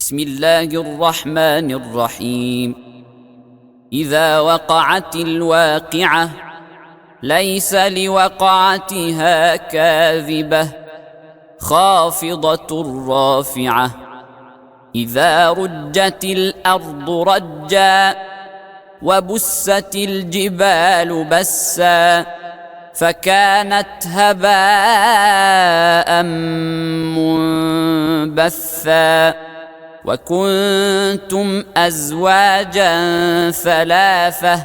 بسم الله الرحمن الرحيم. إذا وقعت الواقعة ليس لوقعتها كاذبة خافضة رافعة. إذا رجت الأرض رجا وبست الجبال بسا فكانت هباء منبثا وكنتم أزواجا ثلاثة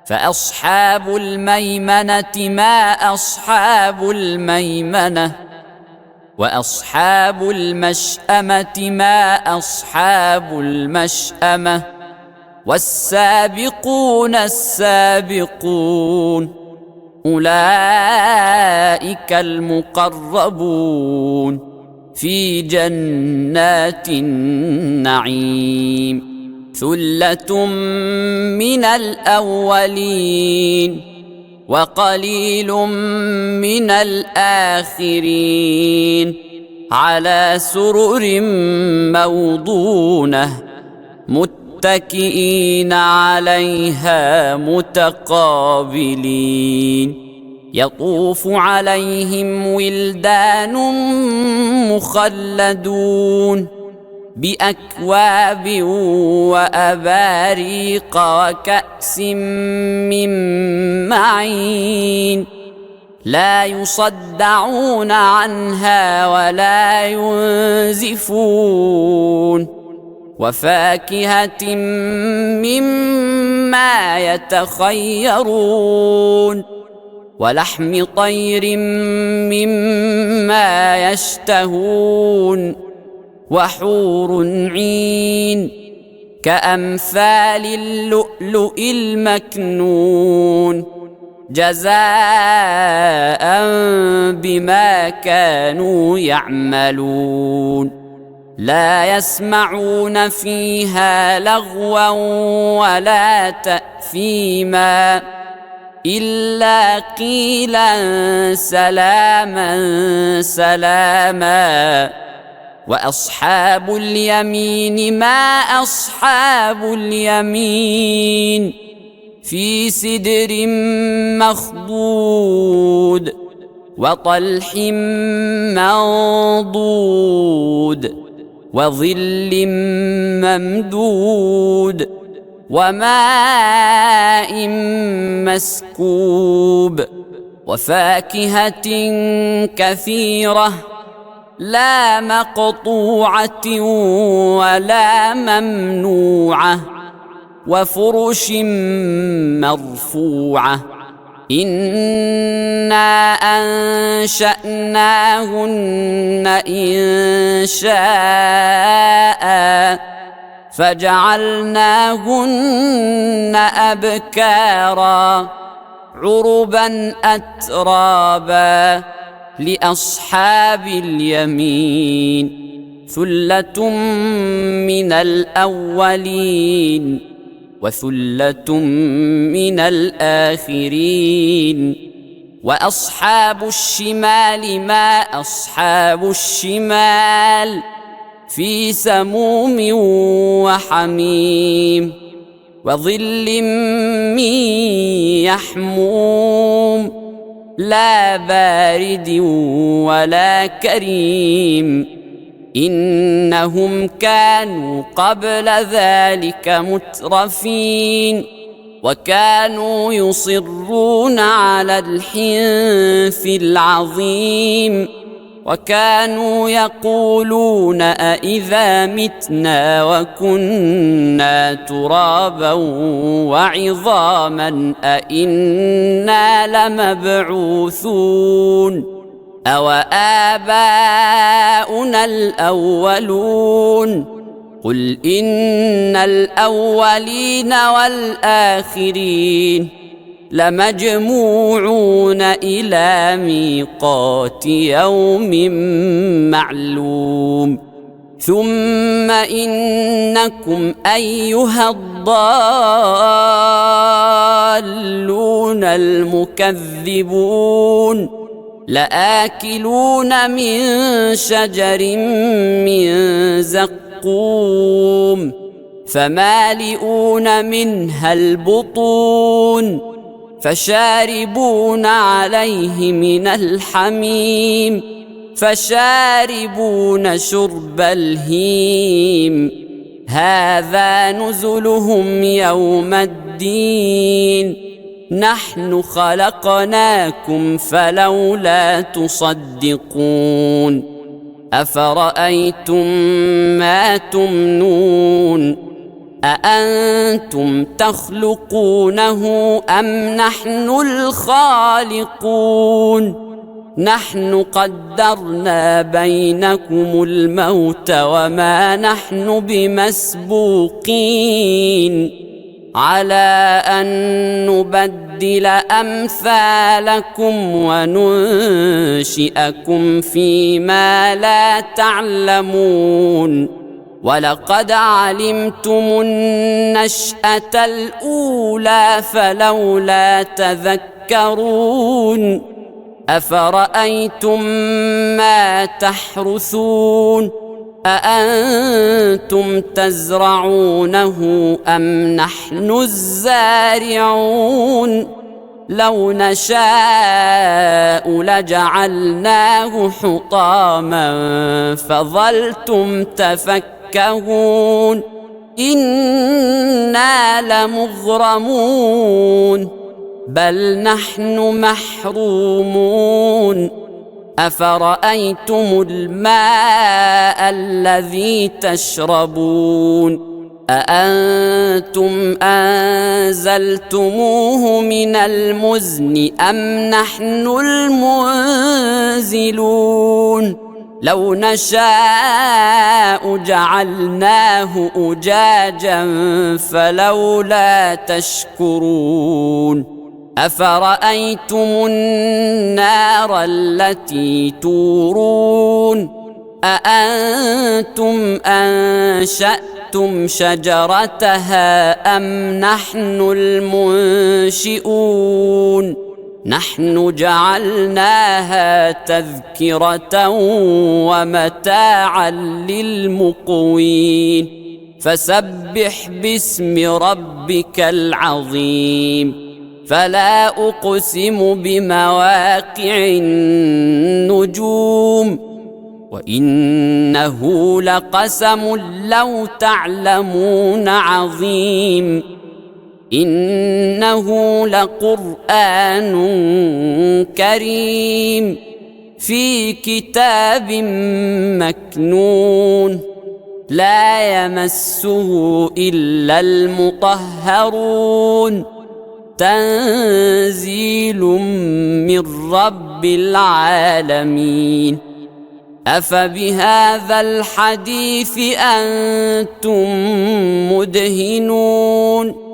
فأصحاب الميمنة ما أصحاب الميمنة وأصحاب المشأمة ما أصحاب المشأمة والسابقون السابقون أولئك المقربون في جنات النعيم. ثلة من الأولين وقليل من الآخرين على سرر موضونة متكئين عليها متقابلين. يطوف عليهم ولدان مخلدون بأكواب وأباريق وكأس من معين لا يصدعون عنها ولا ينزفون وفاكهة مما يتخيرون ولحم طير مما يشتهون وحور عين كأمثال اللؤلؤ المكنون جزاء بما كانوا يعملون. لا يسمعون فيها لغوا ولا تأثيما إلا قيلا سلاما سلاما. وأصحاب اليمين ما أصحاب اليمين في سدر مخضود وطلح منضود وظل ممدود وماء مسكوب وفاكهة كثيرة لا مقطوعة ولا ممنوعة وفرش مرفوعة. إنا أنشأناهن إن شاء فجعلناهن أبكارا عربا أترابا لأصحاب اليمين. ثلة من الأولين وثلة من الآخرين. وأصحاب الشمال ما أصحاب الشمال في سموم وحميم وظل من يحموم لا بارد ولا كريم. إنهم كانوا قبل ذلك مترفين وكانوا يصرون على الحنث العظيم وكانوا يقولون أإذا متنا وكنا ترابا وعظاما أإنا لمبعوثون أو آباؤنا الأولون. قل إن الأولين والآخرين لمجموعون إلى ميقات يوم معلوم. ثم إنكم أيها الضالون المكذبون لآكلون من شجر من زقوم الزقوم فمالئون منها البطون فشاربون عليه من الحميم فشاربون شرب الهيم هذا نزلهم يوم الدين نحن خلقناكم فلولا تصدقون أفرأيتم ما تمنون أأنتم تخلقونه أم نحن الخالقون نحن قدرنا بينكم الموت وما نحن بمسبوقين على أن نبدل أمثالكم وننشئكم فيما لا تعلمون ولقد علمتم النشأة الأولى فلولا تذكرون أفرأيتم ما تحرثون أأنتم تزرعونه أم نحن الزارعون لو نشاء لجعلناه حطاما فظلتم تفكهون إنا لمغرمون بل نحن محرومون أفرأيتم الماء الذي تشربون أأنتم أنزلتموه من المزن أم نحن المنزلون لو نشاء جعلناه أجاجا فلولا تشكرون أفرأيتم النار التي تورون أأنتم أنشأتم شجرتها أم نحن المنشئون نحن جعلناها تذكرة ومتاعا للمقوين فسبح باسم ربك العظيم فلا أقسم بمواقع النجوم وإنه لقسم لو تعلمون عظيم إنه لقرآن كريم في كتاب مكنون لا يمسه إلا المطهرون تنزيل من رب العالمين أفبهذا الحديث أنتم مدهنون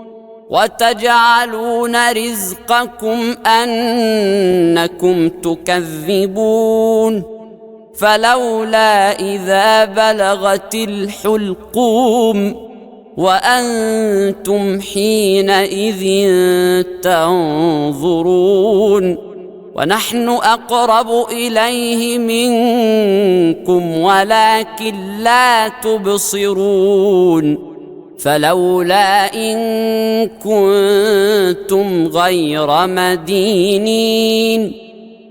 وتجعلون رزقكم أنكم تكذبون فلولا إذا بلغت الحلقوم وأنتم حينئذ تنظرون ونحن أقرب إليه منكم ولكن لا تبصرون فلولا إن كنتم غير مدينين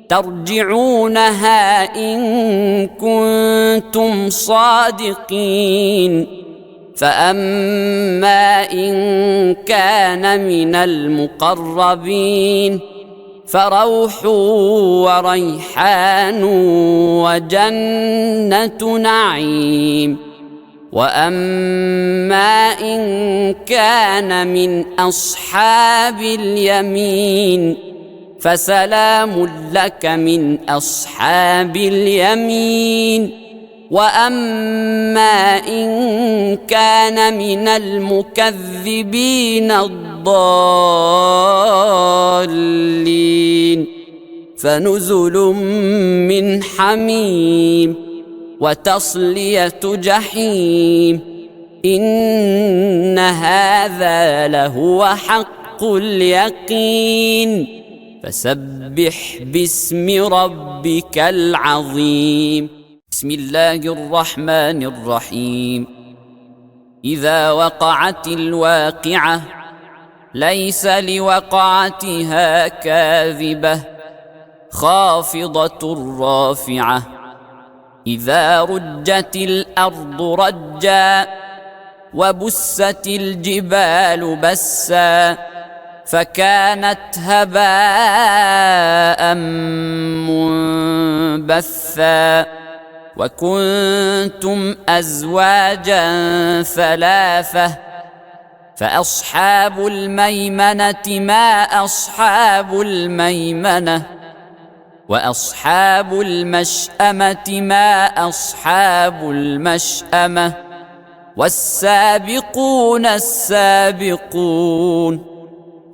ترجعونها إن كنتم صادقين فأما إن كان من المقربين فروح وريحان وجنة نعيم وأما إن كان من أصحاب اليمين فسلام لك من أصحاب اليمين وأما إن كان من المكذبين الضالين فنزل من حميم وتصلية جحيم إن هذا لهو حق اليقين فسبح باسم ربك العظيم بسم الله الرحمن الرحيم إذا وقعت الواقعة ليس لوقعتها كاذبة خافضة رافعة إذا رجت الأرض رجا وبست الجبال بسا فكانت هباء منبثا وكنتم أزواجا ثلاثة فأصحاب الميمنة ما أصحاب الميمنة وأصحاب المشأمة ما أصحاب المشأمة والسابقون السابقون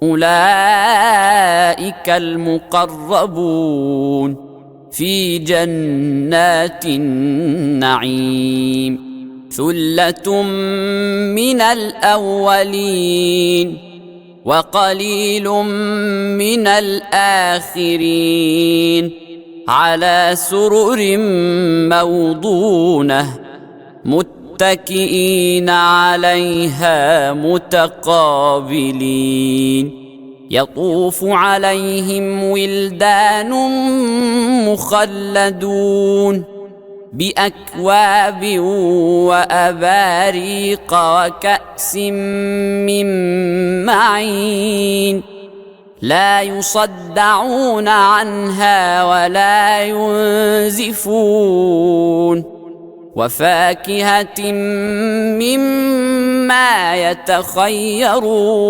أولئك المقربون في جنات النعيم ثلة من الأولين وقليل من الآخرين على سرر موضونة متكئين عليها متقابلين يطوف عليهم ولدان مخلدون بأكواب وأباريق وكأس من معين لا يصدعون عنها ولا ينزفون وفاكهة مما يتخيرون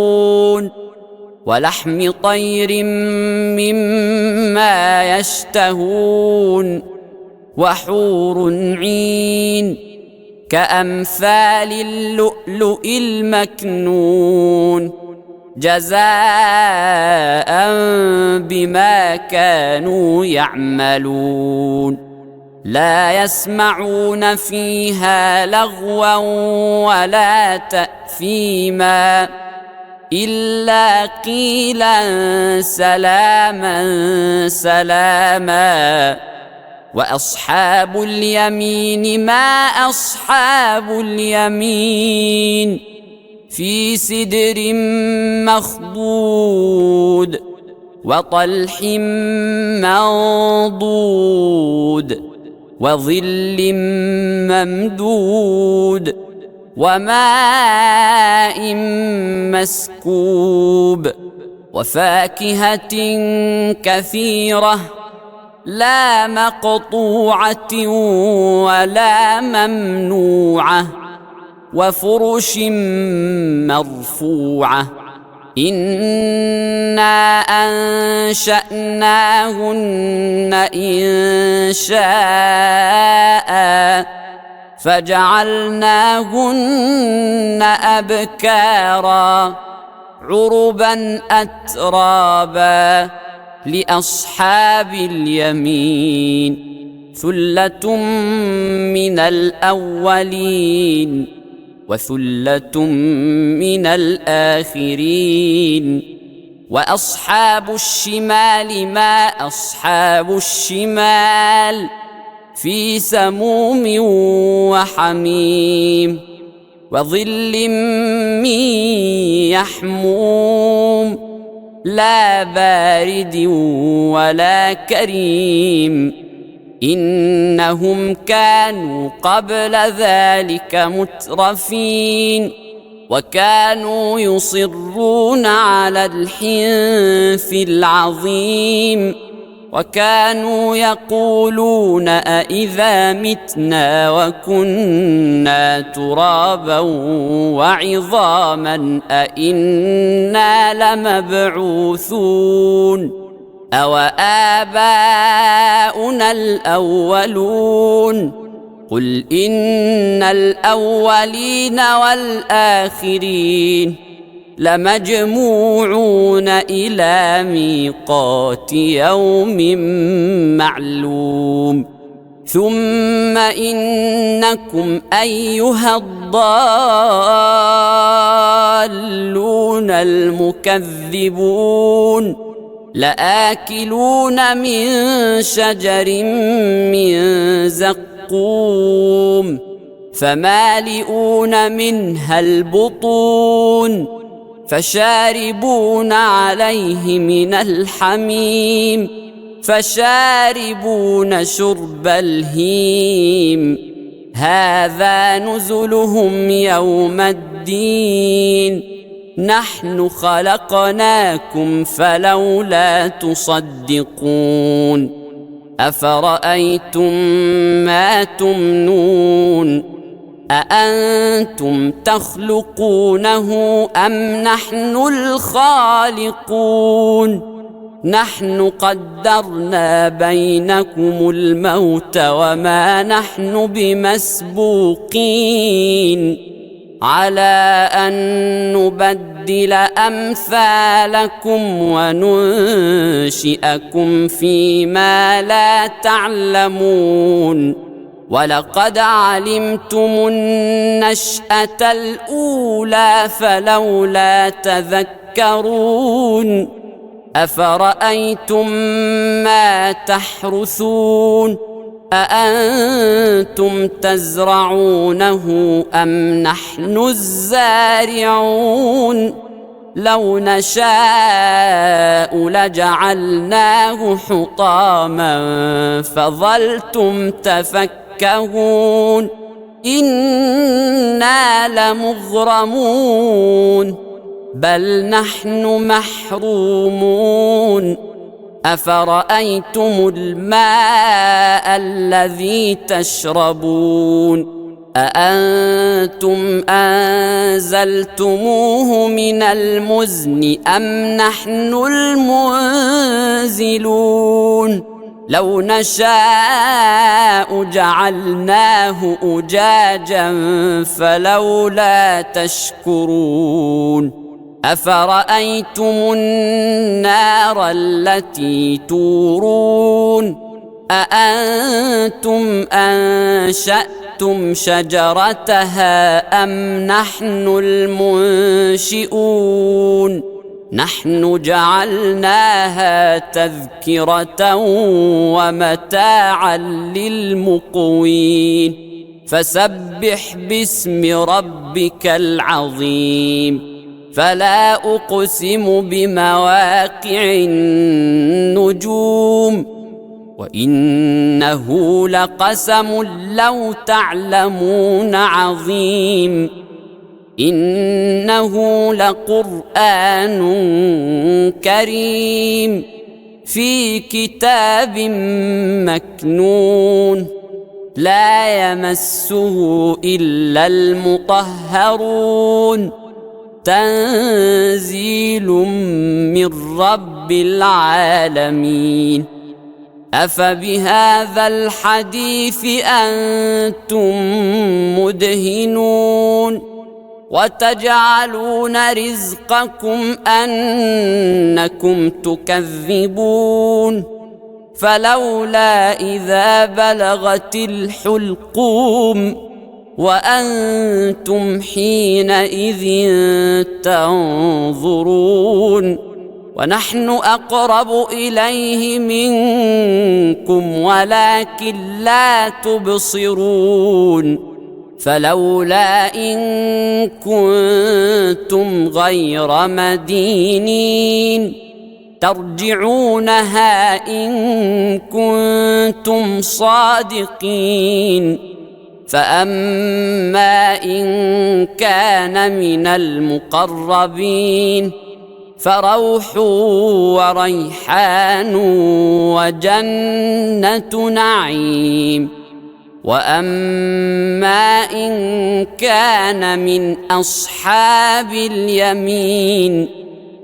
ولحم طير مما يشتهون وحور عين كأمثال اللؤلؤ المكنون جزاء بما كانوا يعملون لا يسمعون فيها لغوا ولا تأثيما إلا قيلا سلاما سلاما وأصحاب اليمين ما أصحاب اليمين في سدر مخضود وطلح منضود وظل ممدود وماء مسكوب وفاكهة كثيرة لا مقطوعة ولا ممنوعة وفرش مرفوعة إنا أنشأناهن إنشاء فجعلناهن أبكارا عربا أترابا لأصحاب اليمين ثلة من الأولين وثلة من الآخرين وأصحاب الشمال ما أصحاب الشمال في سموم وحميم وظل من يحموم لا بارد ولا كريم إنهم كانوا قبل ذلك مترفين وكانوا يصرون على الحنث العظيم وكانوا يقولون أإذا متنا وكنا ترابا وعظاما أإنا لمبعوثون أوآباؤنا الأولون قل إن الأولين والآخرين لمجموعون إلى ميقات يوم معلوم ثم إنكم أيها الضالون المكذبون لآكلون من شجر من زقوم فمالئون منها البطون فشاربون عليه من الحميم فشاربون شرب الهيم هذا نزلهم يوم الدين نحن خلقناكم فلولا تصدقون أفرأيتم ما تمنون أأنتم تخلقونه أم نحن الخالقون نحن قدرنا بينكم الموت وما نحن بمسبوقين على أن نبدل أمثالكم وننشئكم فيما لا تعلمون ولقد علمتم النشأة الأولى فلولا تذكرون أفرأيتم ما تحرثون أأنتم تزرعونه أم نحن الزارعون لو نشاء لجعلناه حطاما فظلتم تفكهون إنا لمغرمون بل نحن محرومون أفرأيتم الماء الذي تشربون أأنتم أنزلتموه من المزن أم نحن المنزلون لو نشاء جعلناه أجاجا فلولا تشكرون أفرأيتم النار التي تورون أأنتم أنشأتم شجرتها أم نحن المنشئون نحن جعلناها تذكرة ومتاعا للمقوين فسبح باسم ربك العظيم فلا أقسم بمواقع النجوم وإنه لقسم لو تعلمون عظيم إنه لقرآن كريم في كتاب مكنون لا يمسه إلا المطهرون تنزيل من رب العالمين أفبهذا الحديث أنتم مدهنون وتجعلون رزقكم أنكم تكذبون فلولا إذا بلغت الحلقوم وأنتم حينئذ تنظرون ونحن أقرب إليه منكم ولكن لا تبصرون فلولا إن كنتم غير مدينين ترجعونها إن كنتم صادقين فأما إن كان من المقربين فروح وريحان وجنة نعيم وأما إن كان من أصحاب اليمين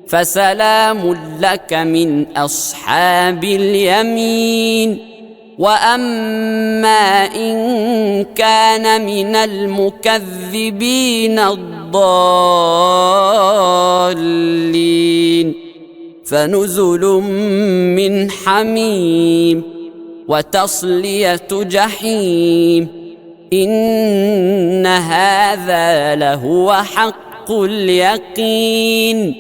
فسلام لك من أصحاب اليمين وأما إن كان من المكذبين الضالين فنزل من حميم وتصلية جحيم إن هذا لهو حق اليقين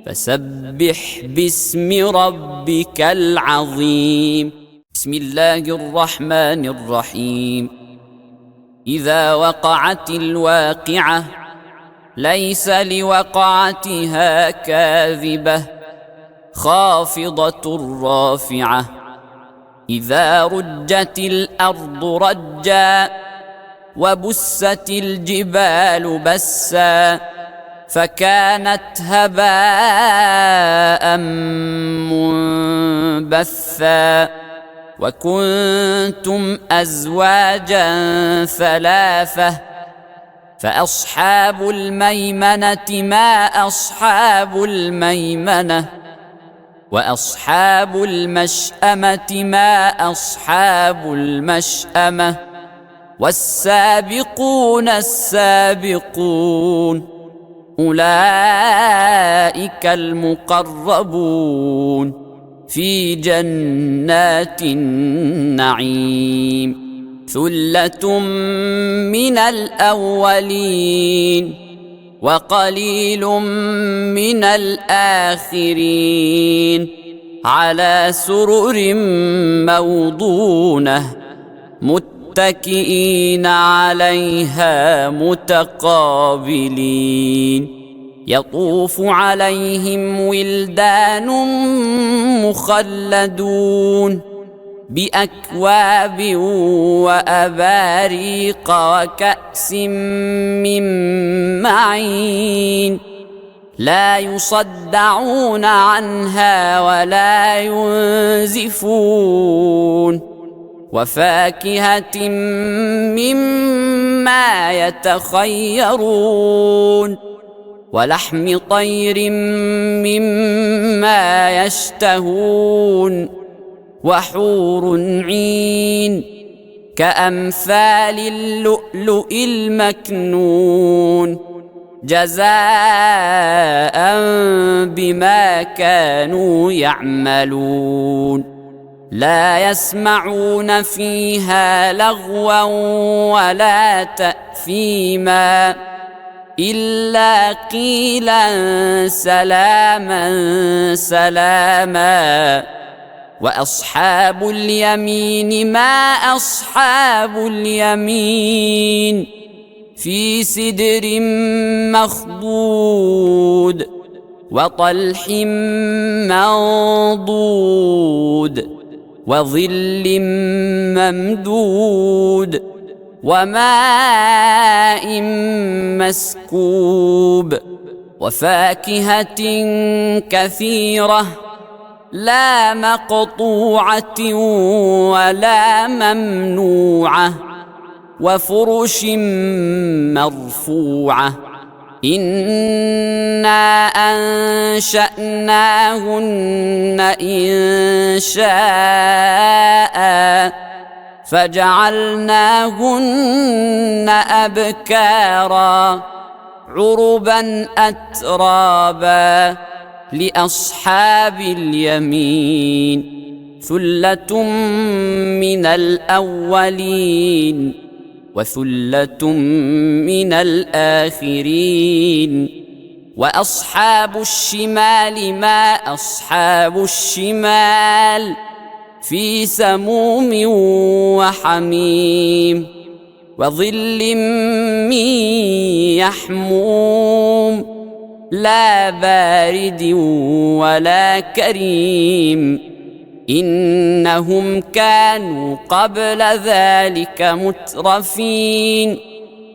فسبح باسم ربك العظيم بسم الله الرحمن الرحيم إذا وقعت الواقعة ليس لوقعتها كاذبة خافضة رافعة إذا رجت الأرض رجا وبست الجبال بسا فكانت هباء منبثا وكنتم أزواجا ثلاثة فأصحاب الميمنة ما أصحاب الميمنة وأصحاب المشأمة ما أصحاب المشأمة والسابقون السابقون أولئك المقربون في جنات النعيم ثلة من الأولين وقليل من الآخرين على سرر موضونة متكئين عليها متقابلين يطوف عليهم ولدان مخلدون بأكواب وأباريق وكأس من معين لا يصدعون عنها ولا ينزفون وفاكهة مما يتخيرون ولحم طير مما يشتهون وحور عين كأمثال اللؤلؤ المكنون جزاء بما كانوا يعملون لا يسمعون فيها لغوا ولا تأثيما إلا قيلا سلاما سلاما وأصحاب اليمين ما أصحاب اليمين في سدر مخضود وطلح منضود وظل ممدود وماء مسكوب وفاكهة كثيرة لا مقطوعة ولا ممنوعة وفرش مرفوعة إنا أنشأناهن إن شاء فجعلناهن أبكارا عربا أترابا لأصحاب اليمين ثلة من الأولين وثلة من الآخرين وأصحاب الشمال ما أصحاب الشمال في سموم وحميم وظل من يحموم لا بارد ولا كريم إنهم كانوا قبل ذلك مترفين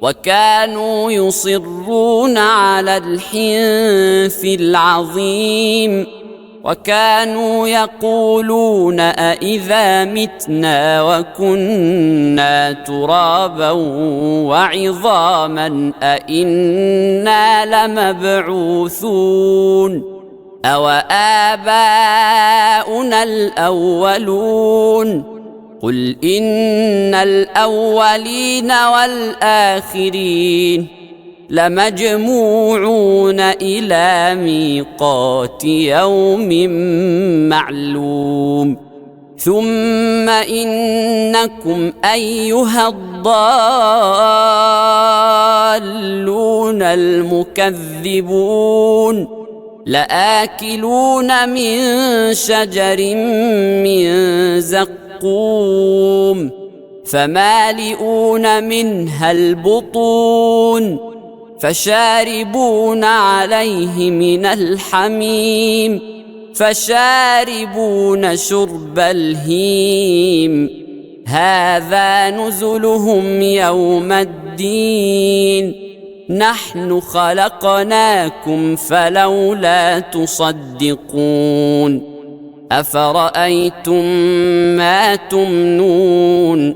وكانوا يصرون على الحنث العظيم وكانوا يقولون أإذا متنا وكنا ترابا وعظاما أإنا لمبعوثون أو آباؤنا الأولون قل إن الأولين والآخرين لمجموعون إلى ميقات يوم معلوم ثم إنكم أيها الضالون المكذبون لآكلون من شجر من زقوم فمالئون منها البطون فشاربون عليه من الحميم فشاربون شرب الهيم هذا نزلهم يوم الدين نحن خلقناكم فلولا تصدقون أفرأيتم ما تمنون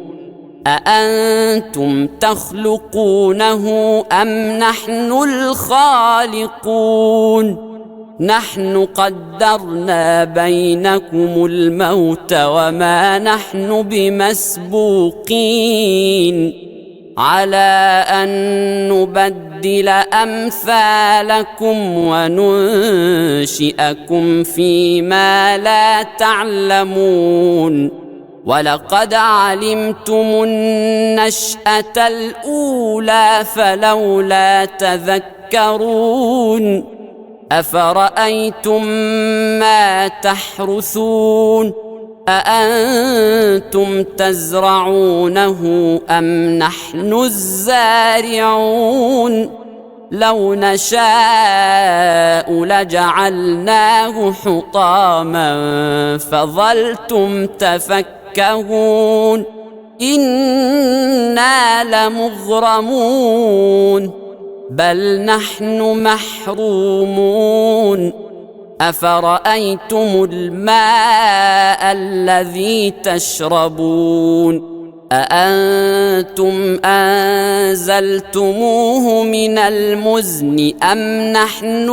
أأنتم تخلقونه أم نحن الخالقون نحن قدرنا بينكم الموت وما نحن بمسبوقين على أن نبدل أمثالكم وننشئكم فيما لا تعلمون ولقد علمتم النشأة الأولى فلولا تذكرون أفرأيتم ما تحرثون أأنتم تزرعونه أم نحن الزارعون لو نشاء لجعلناه حطاما فظلتم تفكهون إنا لمغرمون بل نحن محرومون أفرأيتم الماء الذي تشربون أأنتم أنزلتموه من المزن أم نحن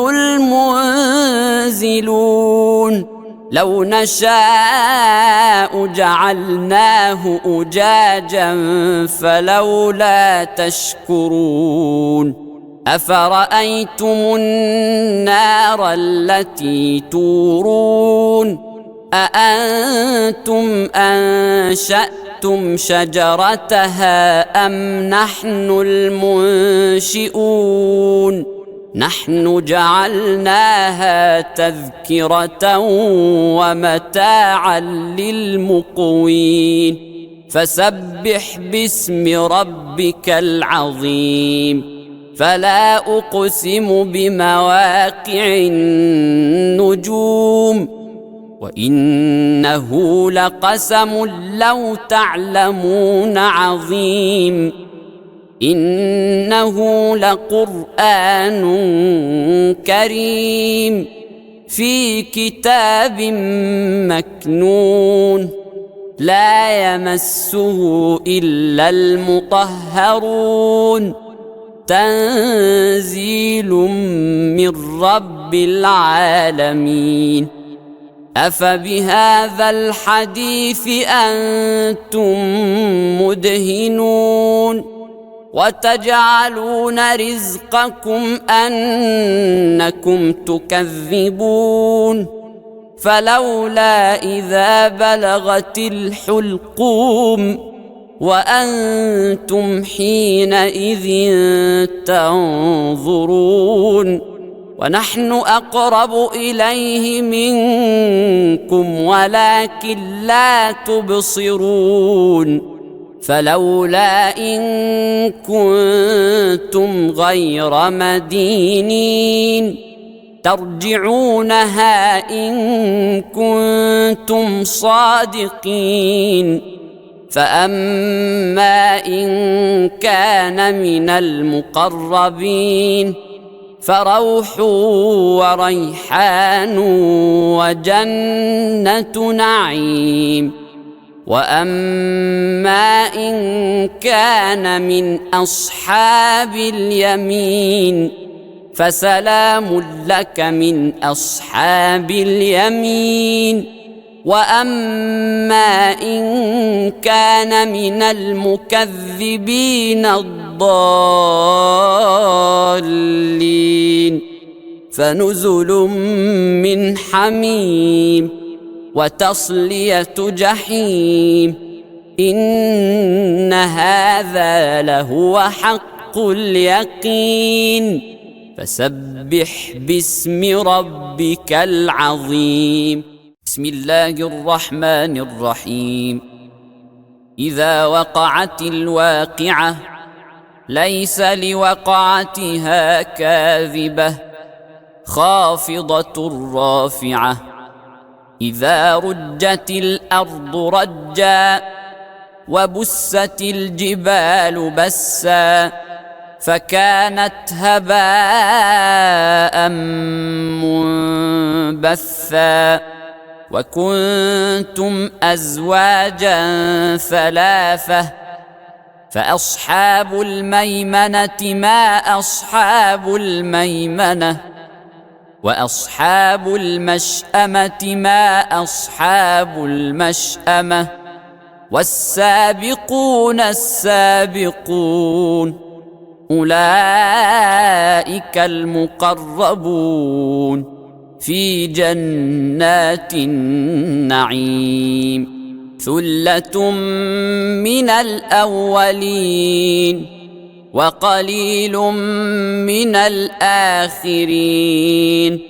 المنزلون لو نشاء جعلناه أجاجا فلولا تشكرون أفرأيتم النار التي تورون أأنتم أنشأتم شجرتها أم نحن المنشئون نحن جعلناها تذكرة ومتاعا للمقوين فسبح باسم ربك العظيم فلا أقسم بمواقع النجوم وإنه لقسم لو تعلمون عظيم إنه لقرآن كريم في كتاب مكنون لا يمسه إلا المطهرون تنزيل من رب العالمين أفبهذا الحديث أنتم مدهنون وتجعلون رزقكم أنكم تكذبون فلولا إذا بلغت الحلقوم وأنتم حينئذ تنظرون ونحن أقرب إليه منكم ولكن لا تبصرون فلولا إن كنتم غير مدينين ترجعونها إن كنتم صادقين فأما إن كان من المقربين فروح وريحان وجنة نعيم وأما إن كان من أصحاب اليمين فسلام لك من أصحاب اليمين وأما إن كان من المكذبين الضالين فنزل من حميم وتصلية جحيم إن هذا لهو حق اليقين فسبح باسم ربك العظيم بسم الله الرحمن الرحيم إذا وقعت الواقعة ليس لوقعتها كاذبة خافضة رافعة إذا رجت الأرض رجا وبست الجبال بسا فكانت هباء منبثا وكنتم أزواجا ثلاثة فأصحاب الميمنة ما أصحاب الميمنة وأصحاب المشأمة ما أصحاب المشأمة والسابقون السابقون أولئك المقربون في جنات النعيم ثلة من الأولين وقليل من الآخرين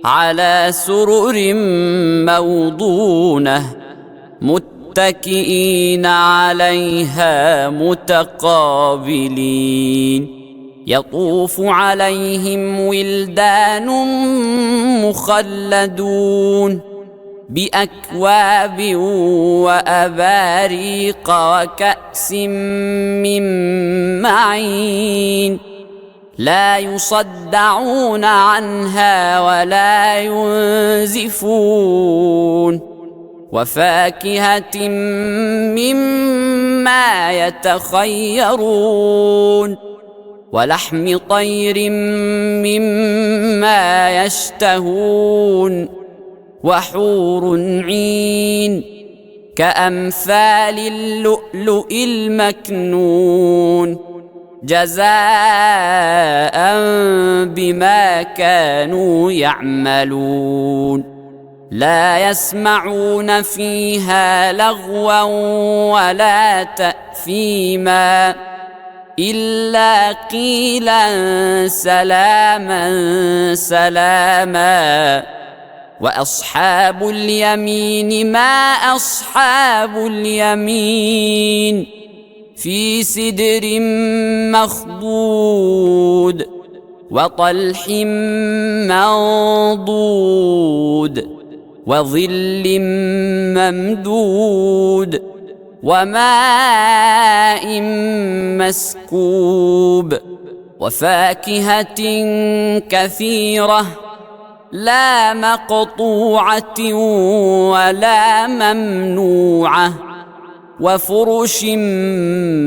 على سرر موضونة متكئين عليها متقابلين يطوف عليهم ولدان مخلدون بأكواب وأباريق وكأس من معين لا يصدعون عنها ولا ينزفون وفاكهة مما يتخيرون ولحم طير مما يشتهون وحور عين كأمثال اللؤلؤ المكنون جزاء بما كانوا يعملون لا يسمعون فيها لغوا ولا تأثيما إلا قيلا سلاما سلاما وأصحاب اليمين ما أصحاب اليمين في سدر مخضود وطلح منضود وظل ممدود وماء مسكوب وفاكهة كثيرة لا مقطوعة ولا ممنوعة وفرش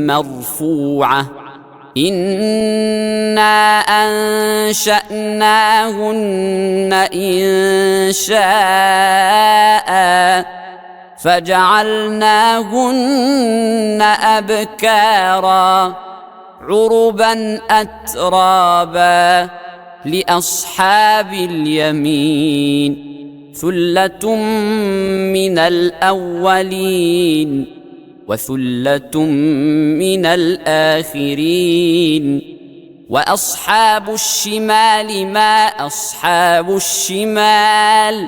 مرفوعة إنا أنشأناهن إنشاء فجعلناهن أبكارا عربا أترابا لأصحاب اليمين ثلة من الأولين وثلة من الآخرين وأصحاب الشمال ما أصحاب الشمال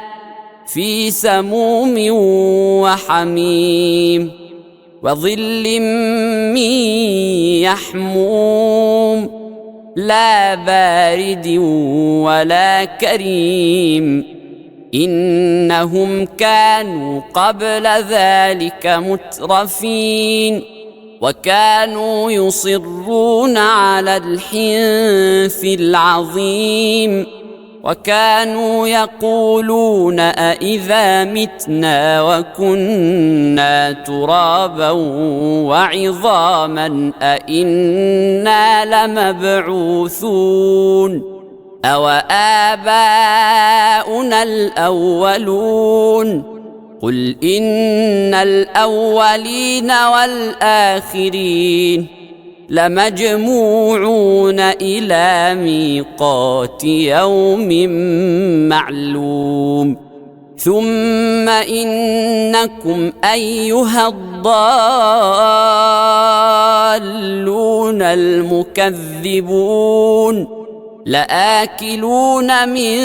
في سموم وحميم وظل من يحموم لا بارد ولا كريم إنهم كانوا قبل ذلك مترفين وكانوا يصرون على الحنث العظيم وكانوا يقولون أإذا متنا وكنا ترابا وعظاما أإنا لمبعوثون أو آباؤنا الأولون قل إن الأولين والآخرين لمجموعون إلى ميقات يوم معلوم ثم إنكم أيها الضالون المكذبون لآكلون من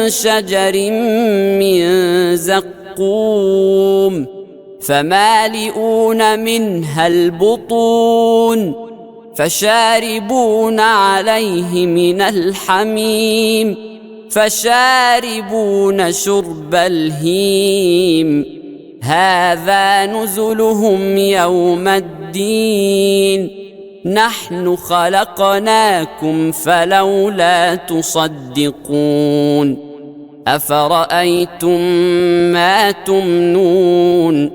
شجر من زقوم فمالئون منها البطون فشاربون عليه من الحميم فشاربون شرب الهيم هذا نزلهم يوم الدين نحن خلقناكم فلولا تصدقون أفرأيتم ما تمنون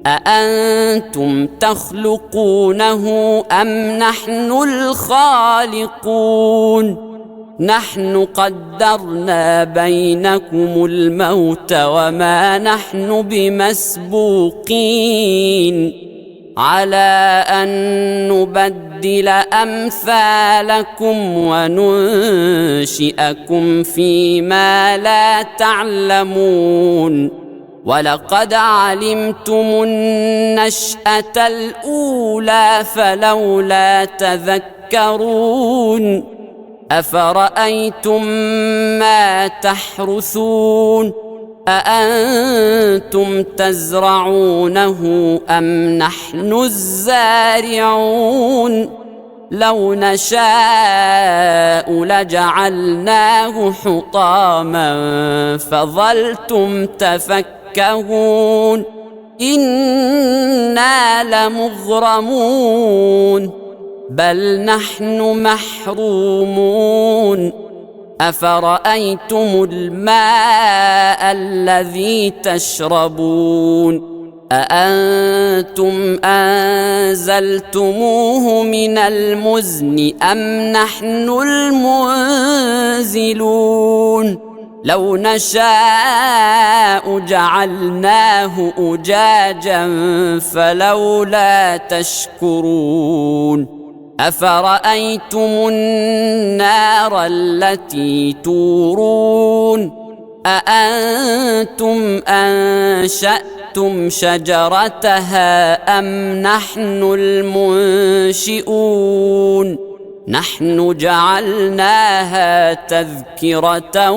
أأنتم تخلقونه أم نحن الخالقون نحن قدرنا بينكم الموت وما نحن بمسبوقين على أن نبدل أمثالكم وننشئكم فيما لا تعلمون ولقد علمتم النشأة الأولى فلولا تذكرون أفرأيتم ما تحرثون أأنتم تزرعونه أم نحن الزارعون لو نشاء لجعلناه حطاما فظلتم تفكهون إنا لمغرمون بل نحن محرومون أفرأيتم الماء الذي تشربون أأنتم أنزلتموه من المزن أم نحن المنزلون لو نشاء جعلناه أجاجا فلولا تشكرون أفرأيتم النار التي تورون أأنتم أنشأتم شجرتها أم نحن المنشئون نحن جعلناها تذكرة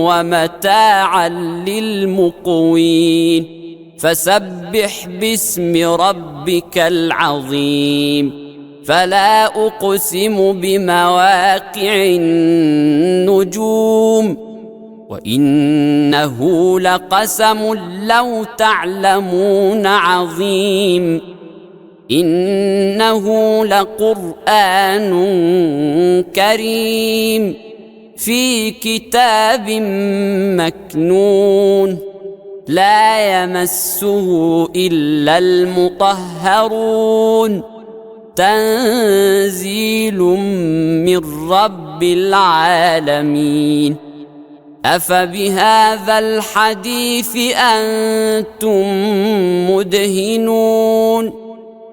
ومتاعا للمقوين فسبح باسم ربك العظيم فلا أقسم بمواقع النجوم وإنه لقسم لو تعلمون عظيم إنه لقرآن كريم في كتاب مكنون لا يمسه إلا المطهرون تنزيل من رب العالمين أفبهذا الحديث أنتم مدهنون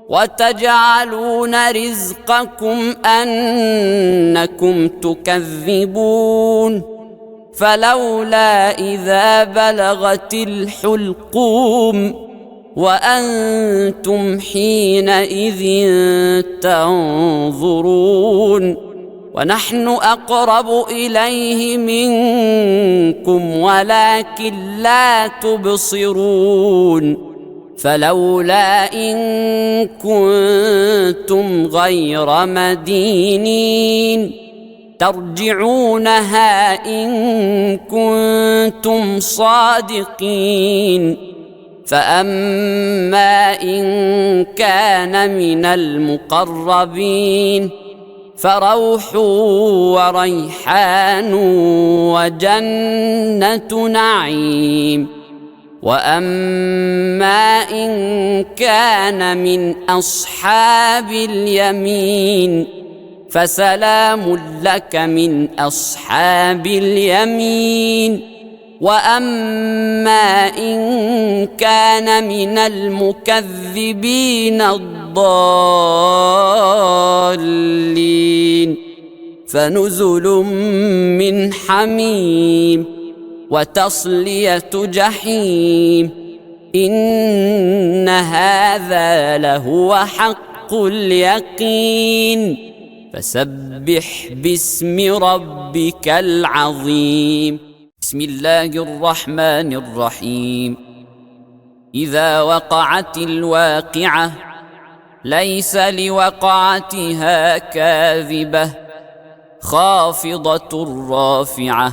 وتجعلون رزقكم أنكم تكذبون فلولا إذا بلغت الحلقوم وأنتم حينئذ تنظرون ونحن أقرب إليه منكم ولكن لا تبصرون فلولا إن كنتم غير مدينين ترجعونها إن كنتم صادقين فأما إن كان من المقربين فروح وريحان وجنة نعيم وأما إن كان من أصحاب اليمين فسلام لك من أصحاب اليمين وأما إن كان من المكذبين الضالين فنزل من حميم وتصلية جحيم إن هذا لهو حق اليقين فسبح باسم ربك العظيم بسم الله الرحمن الرحيم إذا وقعت الواقعة ليس لوقعتها كاذبة خافضة رافعة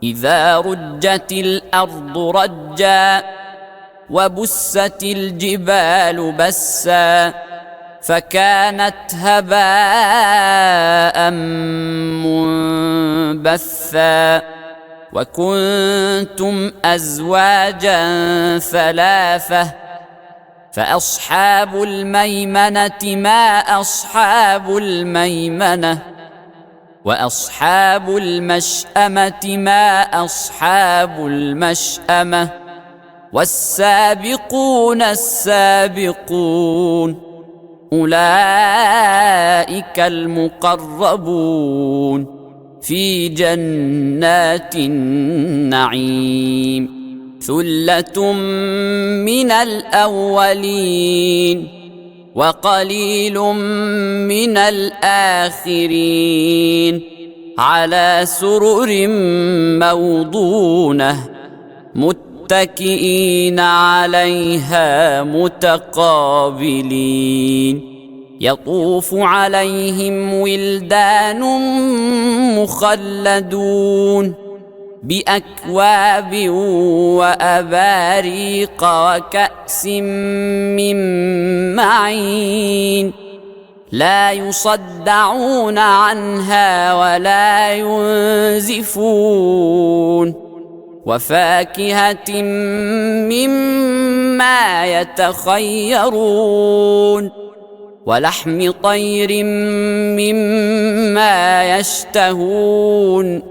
إذا رجت الأرض رجا وبست الجبال بسا فكانت هباء منبثا وكنتم أزواجا ثلاثة فأصحاب الميمنة ما أصحاب الميمنة وأصحاب المشأمة ما أصحاب المشأمة والسابقون السابقون أولئك المقربون في جنات النعيم ثلة من الأولين وقليل من الآخرين على سرر موضونة متكئين عليها متقابلين يطوف عليهم ولدان مخلدون بأكواب وأباريق وكأس من معين لا يصدعون عنها ولا ينزفون وفاكهة مما يتخيرون ولحم طير مما يشتهون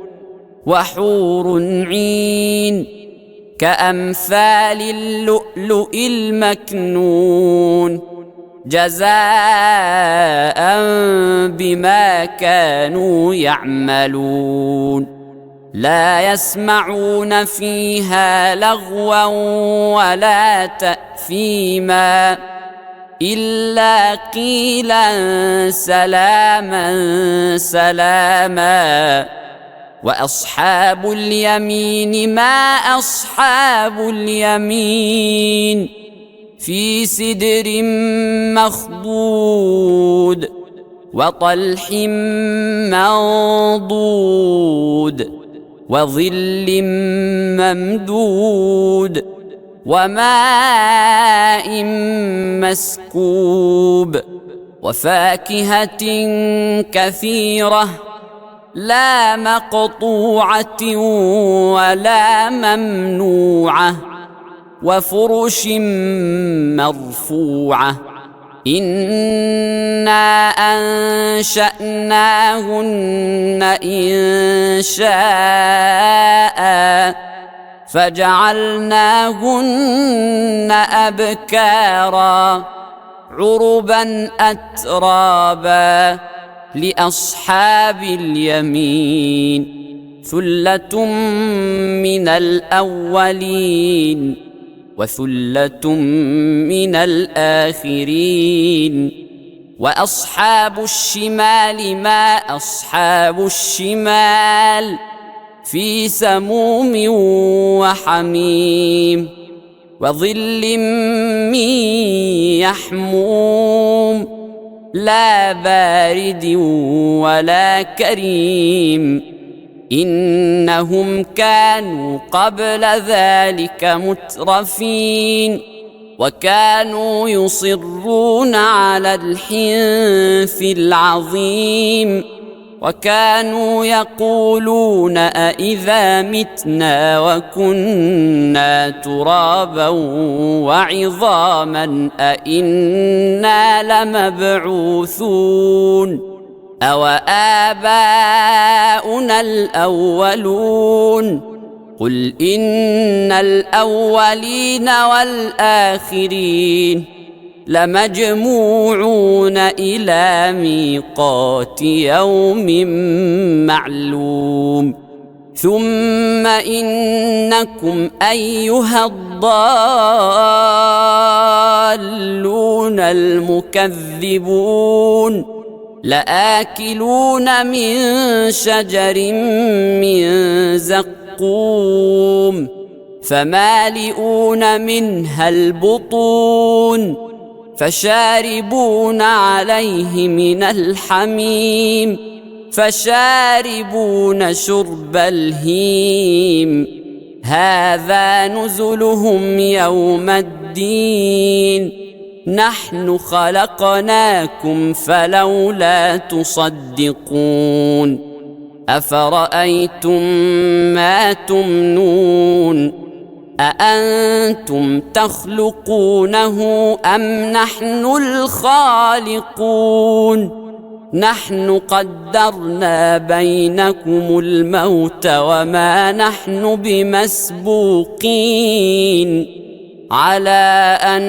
وحور عين كأمثال اللؤلؤ المكنون جزاء بما كانوا يعملون لا يسمعون فيها لغوا ولا تأثيما إلا قيلا سلاما سلاما وأصحاب اليمين ما أصحاب اليمين في سدر مخضود وطلح منضود وظل ممدود وماء مسكوب وفاكهة كثيرة لا مقطوعة ولا ممنوعة وفرش مرفوعة إنا أنشأناهن إنشاء فجعلناهن أبكارا عربا أترابا لأصحاب اليمين ثلة من الأولين وثلة من الآخرين وأصحاب الشمال ما أصحاب الشمال في سموم وحميم وظل من يحموم لا بارد ولا كريم إنهم كانوا قبل ذلك مترفين وكانوا يصرون على الحنث العظيم وكانوا يقولون أإذا متنا وكنا ترابا وعظاما أإنا لمبعوثون أو آباؤنا الأولون قل إن الأولين والآخرين لمجموعون إلى ميقات يوم معلوم ثم إنكم أيها الضالون المكذبون لآكلون من شجر من زقوم فمالئون منها البطون فشاربون عليه من الحميم فشاربون شرب الهيم هذا نزلهم يوم الدين نحن خلقناكم فلولا تصدقون أفرأيتم ما تمنون أأنتم تخلقونه أم نحن الخالقون نحن قدرنا بينكم الموت وما نحن بمسبوقين على أن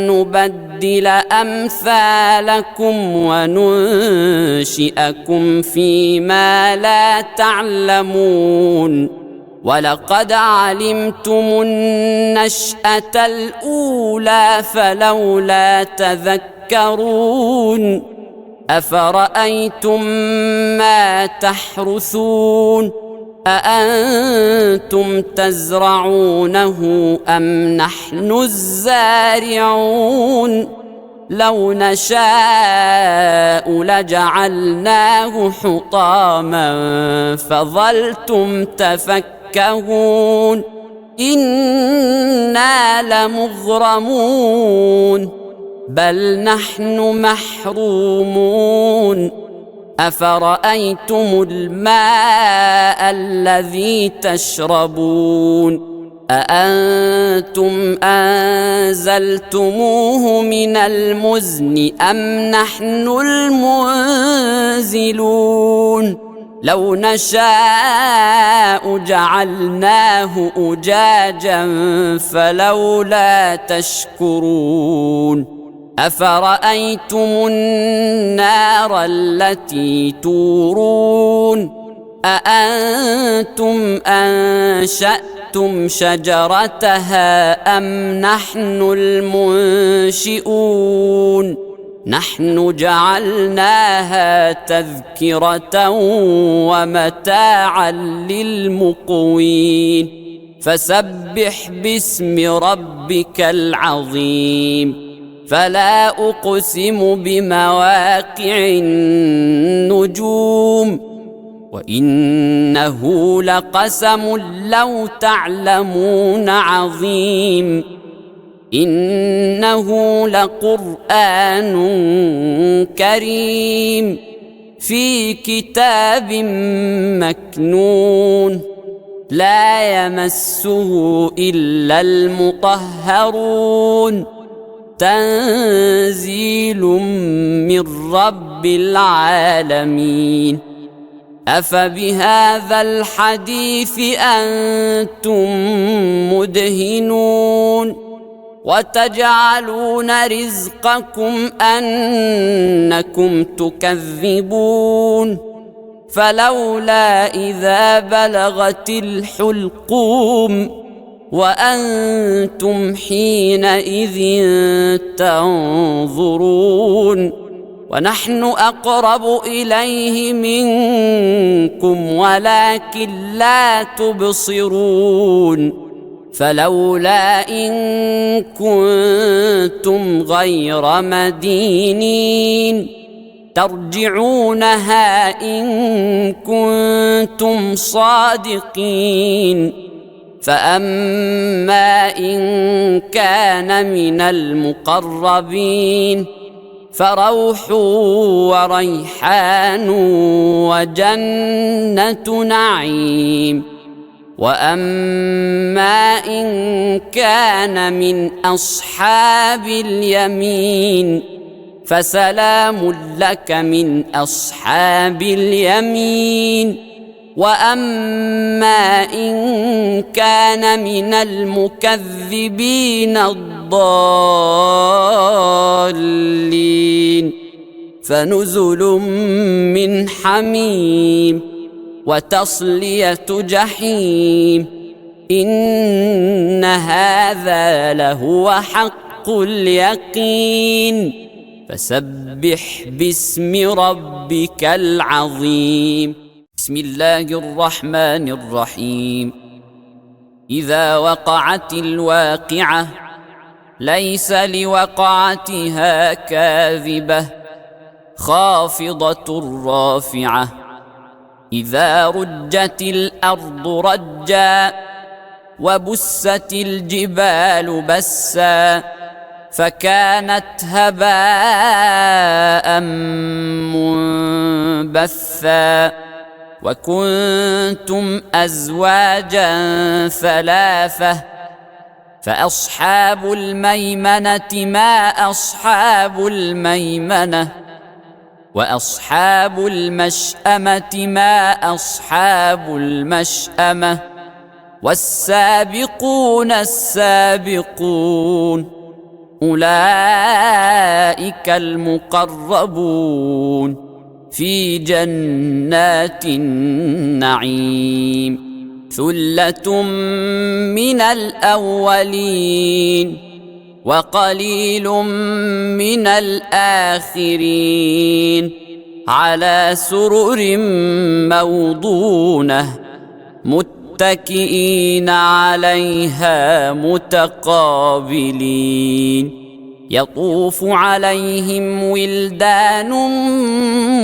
نبدل أمثالكم وننشئكم فيما لا تعلمون ولقد علمتم النشأة الأولى فلولا تذكرون أفرأيتم ما تحرثون أأنتم تزرعونه أم نحن الزارعون لو نشاء لجعلناه حطاما فظلتم تفكهون إنا لمغرمون بل نحن محرومون أفرأيتم الماء الذي تشربون أأنتم أنزلتموه من المزن أم نحن المنزلون لو نشاء جعلناه أجاجا فلولا تشكرون أفرأيتم النار التي تورون أأنتم أنشأتم شجرتها أم نحن المنشئون نحن جعلناها تذكرة ومتاعا للمقوين فسبح باسم ربك العظيم فلا أقسم بمواقع النجوم وإنه لقسم لو تعلمون عظيم إنه لقرآن كريم في كتاب مكنون لا يمسه إلا المطهرون تنزيل من رب العالمين أفبهذا الحديث أنتم مدهنون وتجعلون رزقكم أنكم تكذبون فلولا إذا بلغت الحلقوم وأنتم حينئذ تنظرون ونحن أقرب إليه منكم ولكن لا تبصرون فلولا إن كنتم غير مدينين ترجعونها إن كنتم صادقين فأما إن كان من المقربين فروح وريحان وجنة نعيم وأما إن كان من أصحاب اليمين فسلام لك من أصحاب اليمين وأما إن كان من المكذبين الضالين فنزل من حميم وتصلية جحيم إن هذا لهو حق اليقين فسبح باسم ربك العظيم بسم الله الرحمن الرحيم إذا وقعت الواقعة ليس لوقعتها كاذبة خافضة رافعة إذا رجت الأرض رجا وبست الجبال بسا فكانت هباء منبثا وكنتم أزواجا ثلاثة فأصحاب الميمنة ما أصحاب الميمنة وأصحاب المشأمة ما أصحاب المشأمة والسابقون السابقون أولئك المقربون في جنات النعيم ثلة من الأولين وقليل من الآخرين على سرر موضونة متكئين عليها متقابلين يطوف عليهم ولدان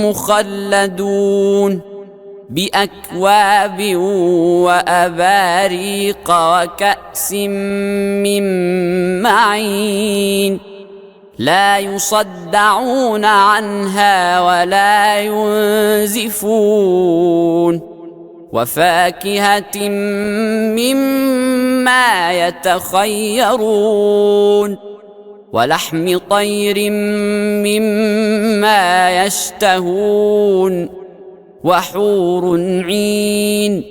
مخلدون بأكواب وأباريق وكأس من معين لا يصدعون عنها ولا ينزفون وفاكهة مما يتخيرون ولحم طير مما يشتهون وحور عين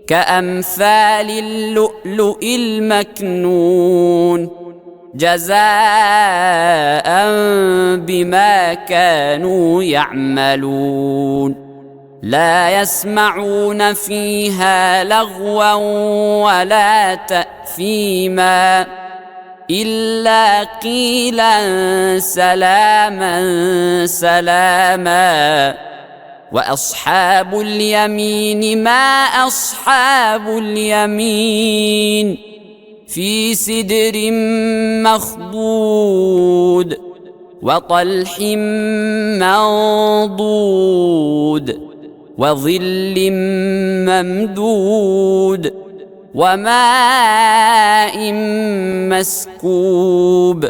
كأمثال اللؤلؤ المكنون جزاء بما كانوا يعملون لا يسمعون فيها لغوا ولا تأثيما إلا قيلا سلاما سلاما وأصحاب اليمين ما أصحاب اليمين في سدر مخضود وطلح منضود وظل ممدود وماء مسكوب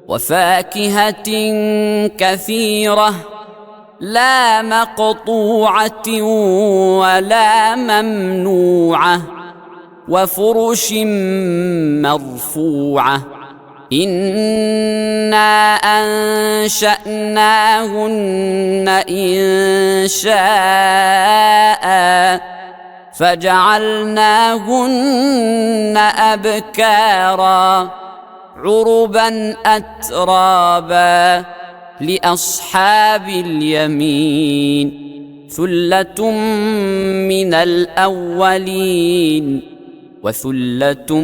وفاكهة كثيرة لا مقطوعة ولا ممنوعة وفرش مرفوعة إنا أنشأناهن إنشاء فجعلناهن أبكارا عربا أترابا لأصحاب اليمين ثلة من الأولين وثلة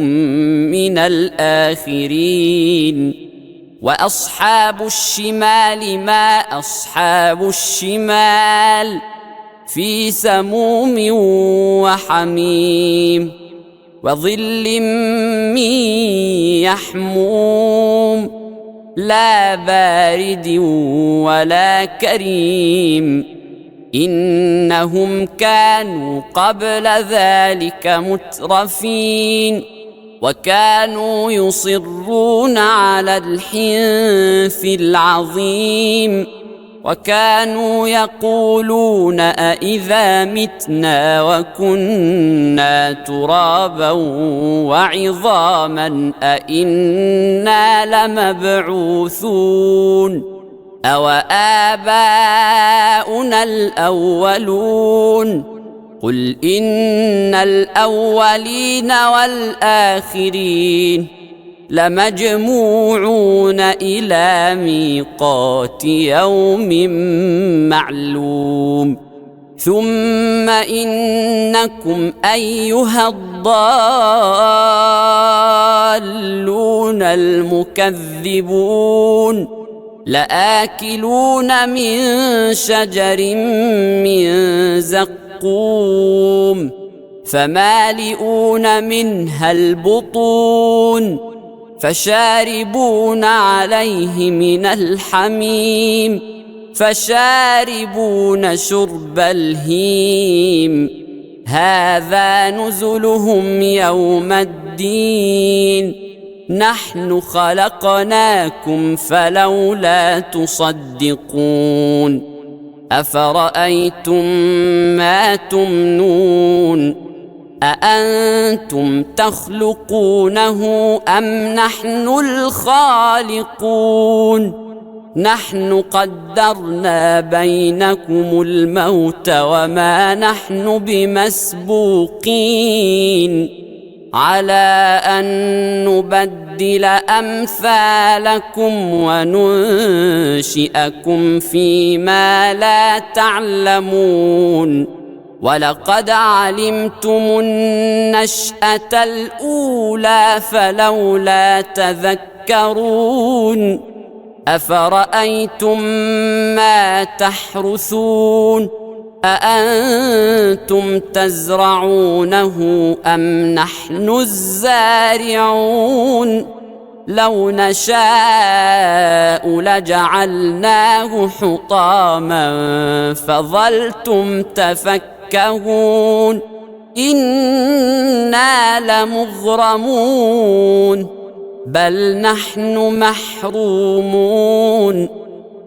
من الآخرين وأصحاب الشمال ما أصحاب الشمال في سموم وحميم وظل من يحموم لا بارد ولا كريم إنهم كانوا قبل ذلك مترفين وكانوا يصرون على الحنث العظيم وكانوا يقولون أإذا متنا وكنا ترابا وعظاما أإنا لمبعوثون أو آباؤنا الأولون قل إن الأولين والآخرين لمجموعون إلى ميقات يوم معلوم ثم إنكم أيها الضالون المكذبون لآكلون من شجر من زقوم فمالئون منها البطون فشاربون عليه من الحميم فشاربون شرب الهيم هذا نزلهم يوم الدين نحن خلقناكم فلولا تصدقون أفرأيتم ما تمنون أأنتم تخلقونه أم نحن الخالقون نحن قدرنا بينكم الموت وما نحن بمسبوقين على أن نبدل أمثالكم وننشئكم فيما لا تعلمون ولقد علمتم النشأة الأولى فلولا تذكرون أفرأيتم ما تحرثون أأنتم تزرعونه أم نحن الزارعون لو نشاء لجعلناه حطاما فظلتم تفكهون إنا لمغرمون بل نحن محرومون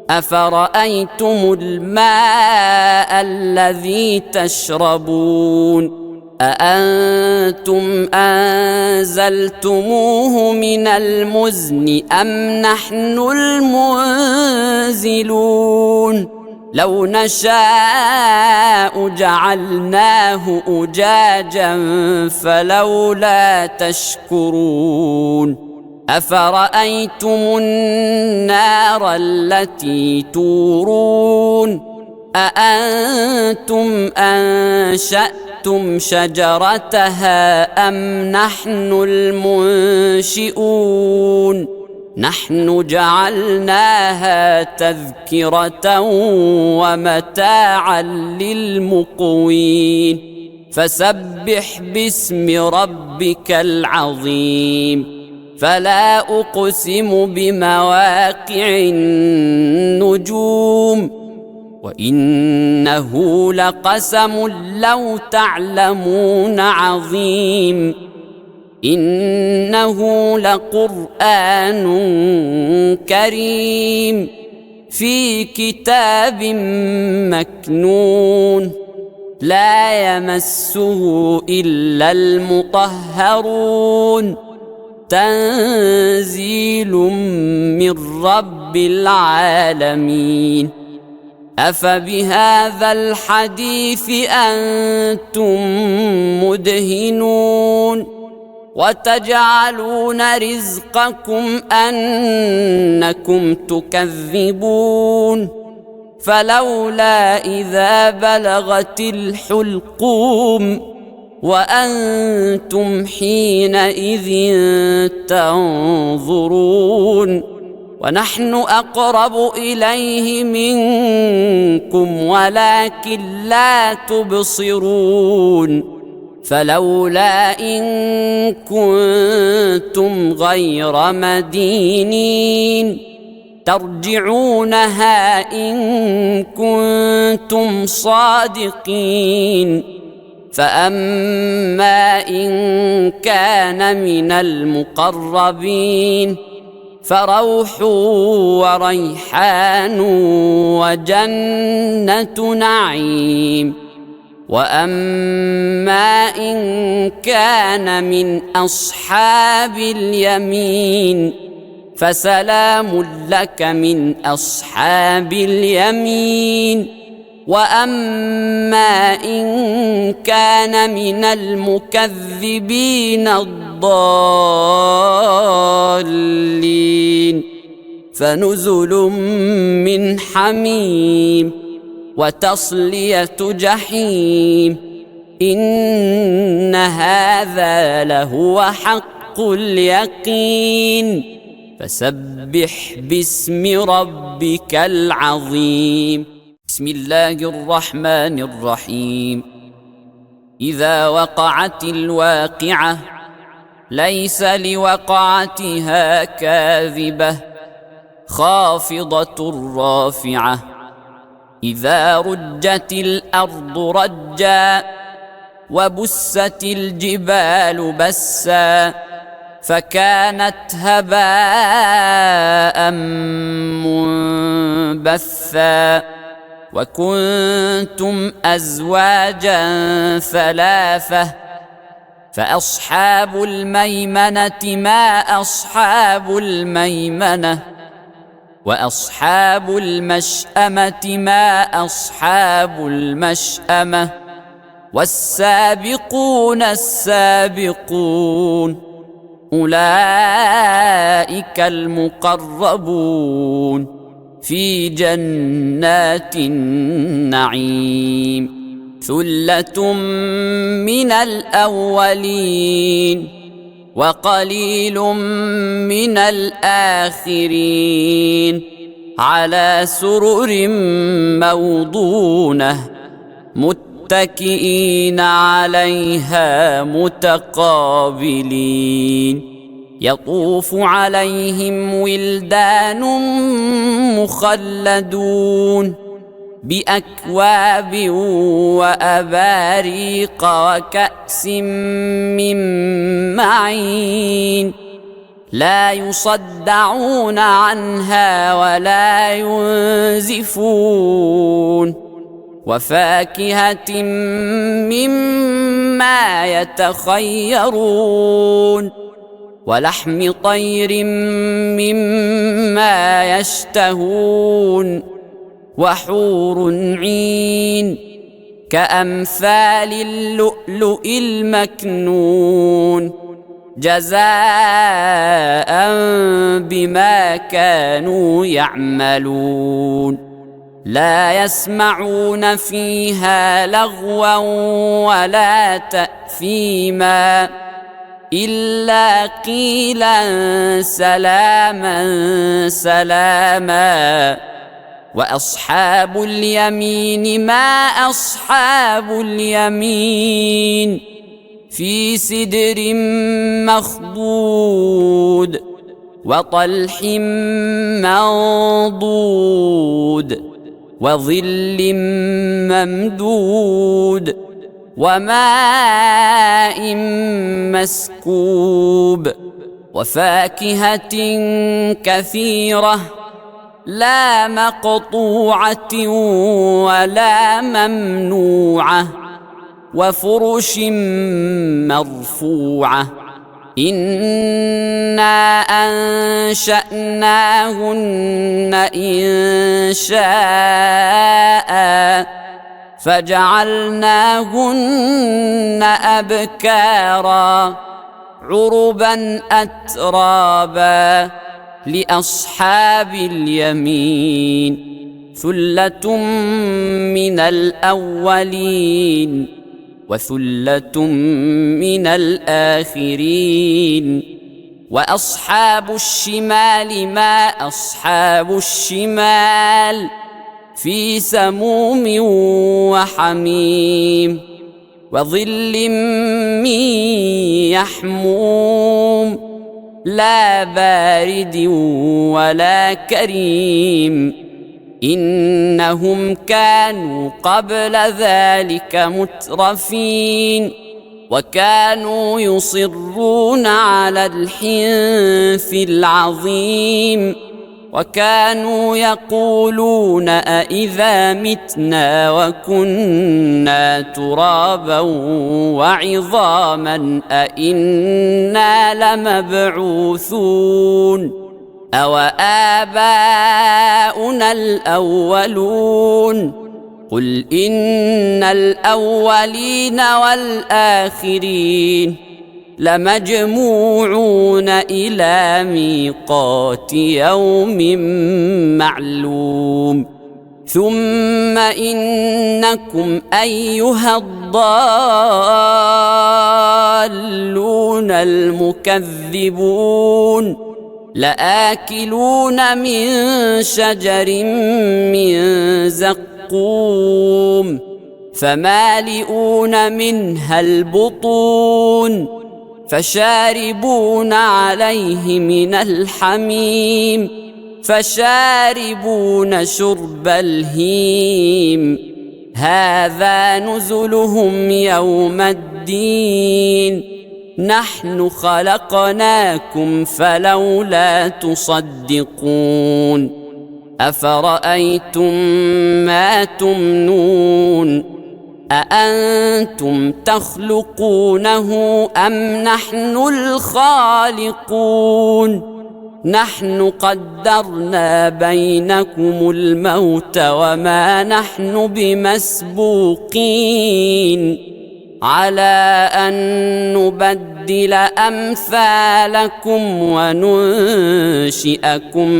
أفرأيتم الماء الذي تشربون أأنتم أنزلتموه من المزن أم نحن المنزلون لو نشاء جعلناه أجاجا فلولا تشكرون أفرأيتم النار التي تورون أأنتم أنشأتم شجرتها أم نحن المنشئون نحن جعلناها تذكرة ومتاعا للمقوين فسبح باسم ربك العظيم فلا أقسم بمواقع النجوم وإنه لقسم لو تعلمون عظيم إنه لقرآن كريم في كتاب مكنون لا يمسه إلا المطهرون تنزيل من رب العالمين أفبهذا الحديث أنتم مدهنون وتجعلون رزقكم أنكم تكذبون فلولا إذا بلغت الحلقوم وأنتم حينئذ تنظرون ونحن أقرب إليه منكم ولكن لا تبصرون فلولا إن كنتم غير مدينين ترجعونها إن كنتم صادقين فأما إن كان من المقربين فروح وريحان وجنة نعيم وأما إن كان من أصحاب اليمين فسلام لك من أصحاب اليمين وأما إن كان من المكذبين الضالين فنزل من حميم وتصلية جحيم إن هذا لهو حق اليقين فسبح باسم ربك العظيم بسم الله الرحمن الرحيم إذا وقعت الواقعة ليس لوقعتها كاذبة خافضة رافعة إذا رجت الأرض رجا وبست الجبال بسا فكانت هباء منبثا وكنتم أزواجا ثلاثة فأصحاب الميمنة ما أصحاب الميمنة وأصحاب المشأمة ما أصحاب المشأمة والسابقون السابقون أولئك المقربون في جنات النعيم ثلة من الأولين وقليل من الآخرين على سرر موضونة متكئين عليها متقابلين يطوف عليهم ولدان مخلدون بأكواب وأباريق وكأس من معين لا يصدعون عنها ولا ينزفون وفاكهة مما يتخيرون ولحم طير مما يشتهون وحور عين كأمثال اللؤلؤ المكنون جزاء بما كانوا يعملون لا يسمعون فيها لغوا ولا تأثيما إلا قيلا سلاما سلاما وأصحاب اليمين ما أصحاب اليمين في سدر مخضود وطلح منضود وظل ممدود وماء مسكوب وفاكهة كثيرة لا مقطوعة ولا ممنوعة وفرش مرفوعة إنا أنشأناهن إنشاء فجعلناهن أبكارا عربا أترابا لأصحاب اليمين ثلة من الأولين وثلة من الآخرين وأصحاب الشمال ما أصحاب الشمال في سموم وحميم وظل من يحموم لا بارد ولا كريم إنهم كانوا قبل ذلك مترفين وكانوا يصرون على الحنث العظيم وكانوا يقولون أإذا متنا وكنا ترابا وعظاما أإنا لمبعوثون أو آباؤنا الأولون قل إن الأولين والآخرين لمجموعون إلى ميقات يوم معلوم ثم إنكم أيها الضالون المكذبون لآكلون من شجر من زقوم فمالئون منها البطون فشاربون عليه من الحميم فشاربون شرب الهيم هذا نزلهم يوم الدين نحن خلقناكم فلولا تصدقون أفرأيتم ما تمنون أأنتم تخلقونه أم نحن الخالقون نحن قدرنا بينكم الموت وما نحن بمسبوقين على أن نبدل أمثالكم وننشئكم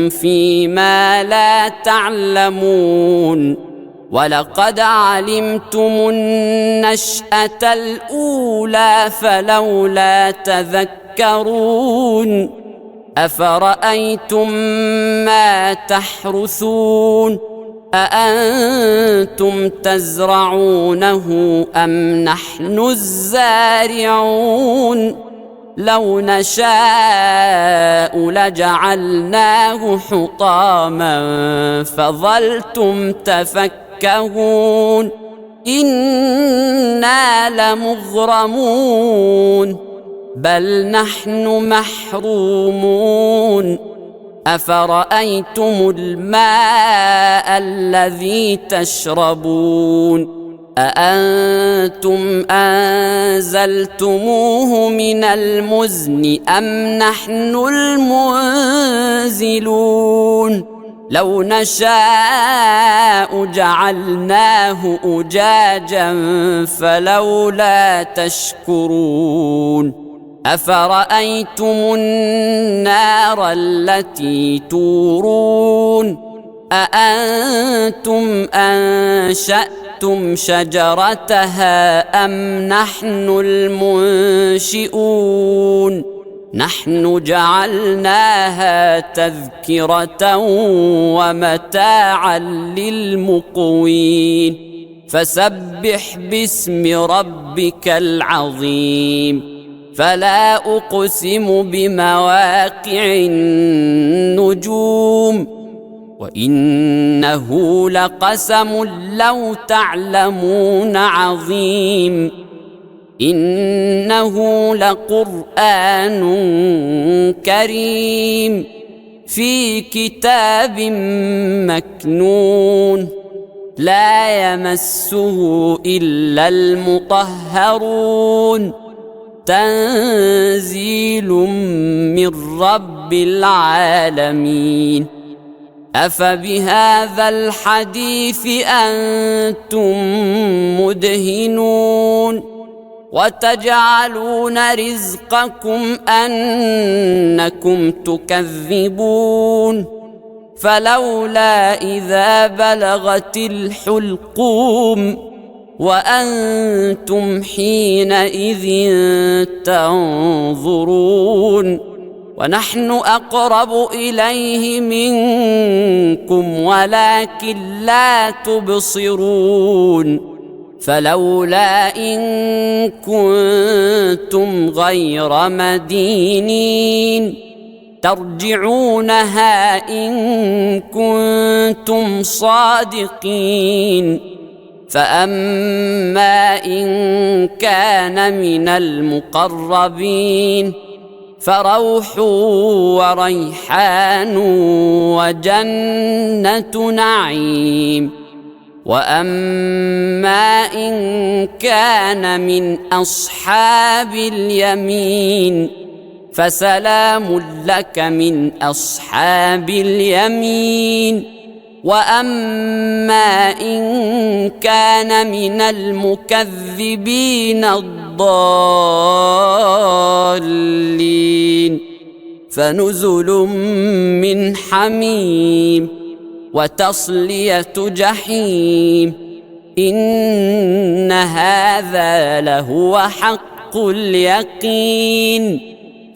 فيما لا تعلمون ولقد علمتم النشأة الأولى فلولا تذكرون أفرأيتم ما تحرثون أأنتم تزرعونه أم نحن الزارعون لو نشاء لجعلناه حطاما فظلتم تفكهون إنا لمغرمون بل نحن محرومون أفرأيتم الماء الذي تشربون أأنتم أنزلتموه من المزن أم نحن المنزلون لو نشاء جعلناه أجاجا فلولا تشكرون أفرأيتم النار التي تورون أأنتم أنشأتم شجرتها أم نحن المنشئون نحن جعلناها تذكرة ومتاعا للمقوين فسبح باسم ربك العظيم فلا أقسم بمواقع النجوم وإنه لقسم لو تعلمون عظيم إنه لقرآن كريم في كتاب مكنون لا يمسه إلا المطهرون تنزيل من رب العالمين أفبهذا الحديث أنتم مدهنون وتجعلون رزقكم أنكم تكذبون فلولا إذا بلغت الحلقوم وأنتم حينئذ تنظرون ونحن أقرب إليه منكم ولكن لا تبصرون فلولا إن كنتم غير مدينين ترجعونها إن كنتم صادقين فأما إن كان من المقربين فروح وريحان وجنة نعيم وأما إن كان من أصحاب اليمين فسلام لك من أصحاب اليمين وأما إن كان من المكذبين الضالين فنزل من حميم وتصلية جحيم إن هذا لهو حق اليقين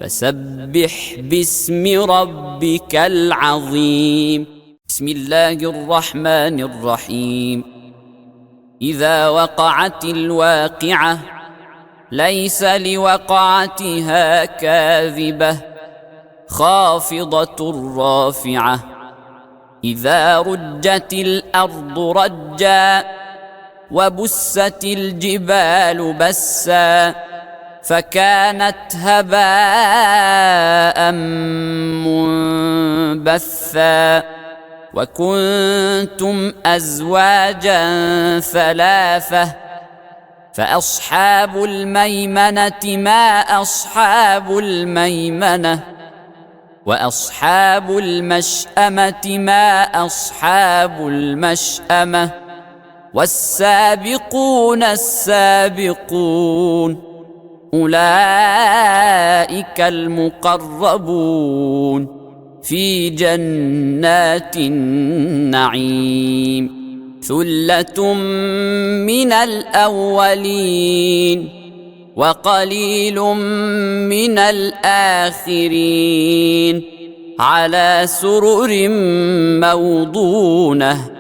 فسبح باسم ربك العظيم بسم الله الرحمن الرحيم إذا وقعت الواقعة ليس لوقعتها كاذبة خافضة رافعة إذا رجت الأرض رجا وبست الجبال بسا فكانت هباء منبثا وكنتم أزواجا ثلاثة فأصحاب الميمنة ما أصحاب الميمنة وأصحاب المشأمة ما أصحاب المشأمة والسابقون السابقون أولئك المقربون في جنات النعيم ثلة من الأولين وقليل من الآخرين على سرر موضونة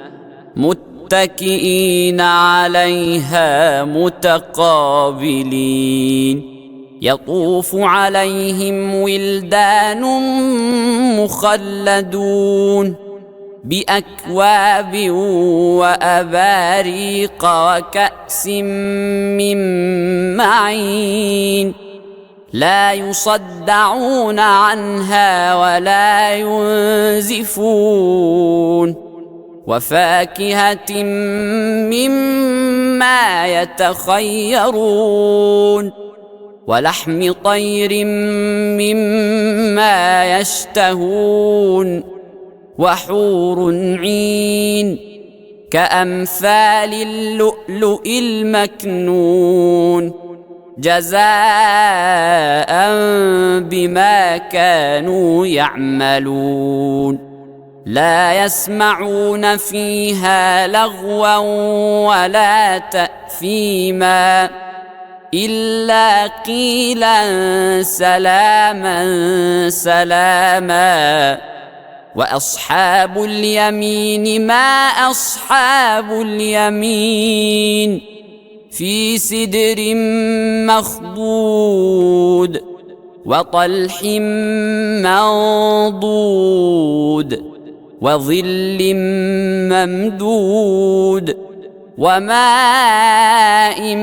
متكئين عليها متقابلين يطوف عليهم ولدان مخلدون بأكواب وأباريق وكأس من معين لا يصدعون عنها ولا ينزفون وفاكهة مما يتخيرون ولحم طير مما يشتهون وحور عين كأمثال اللؤلؤ المكنون جزاء بما كانوا يعملون لا يسمعون فيها لغوا ولا تأثيما إلا قيلا سلاما سلاما وأصحاب اليمين ما أصحاب اليمين في سدر مخضود وطلح منضود وظل ممدود وماء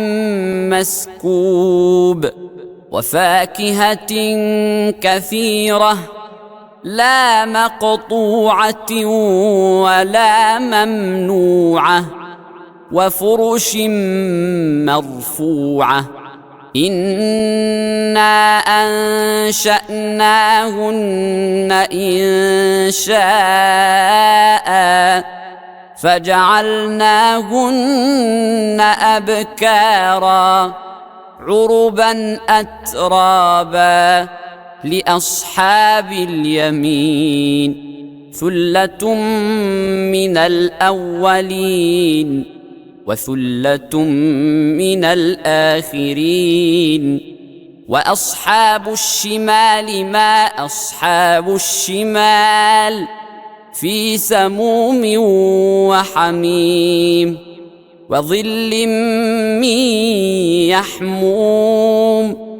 مسكوب وفاكهة كثيرة لا مقطوعة ولا ممنوعة وفرش مرفوعة إنا أنشأناهن إن شاء فجعلناهن أبكارا عربا أترابا لأصحاب اليمين ثلة من الأولين وثلة من الآخرين وأصحاب الشمال ما أصحاب الشمال في سموم وحميم وظل من يحموم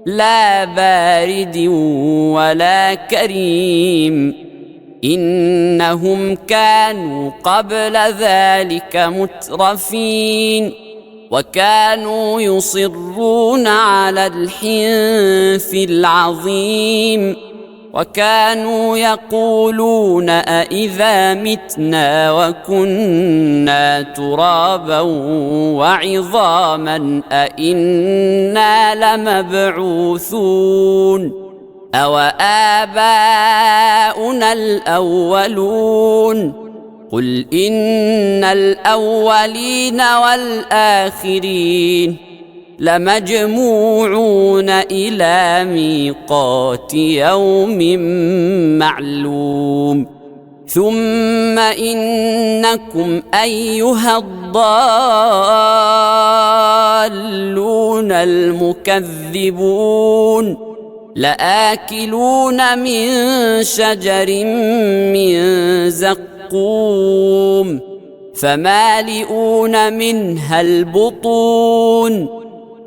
لا بارد ولا كريم إنهم كانوا قبل ذلك مترفين وكانوا يصرون على الحنث العظيم وكانوا يقولون أإذا متنا وكنا ترابا وعظاما أإنا لمبعوثون أو آباؤنا الأولون قل إن الأولين والآخرين لمجموعون إلى ميقات يوم معلوم ثم إنكم أيها الضالون المكذبون لآكلون من شجر من زقوم فمالئون منها البطون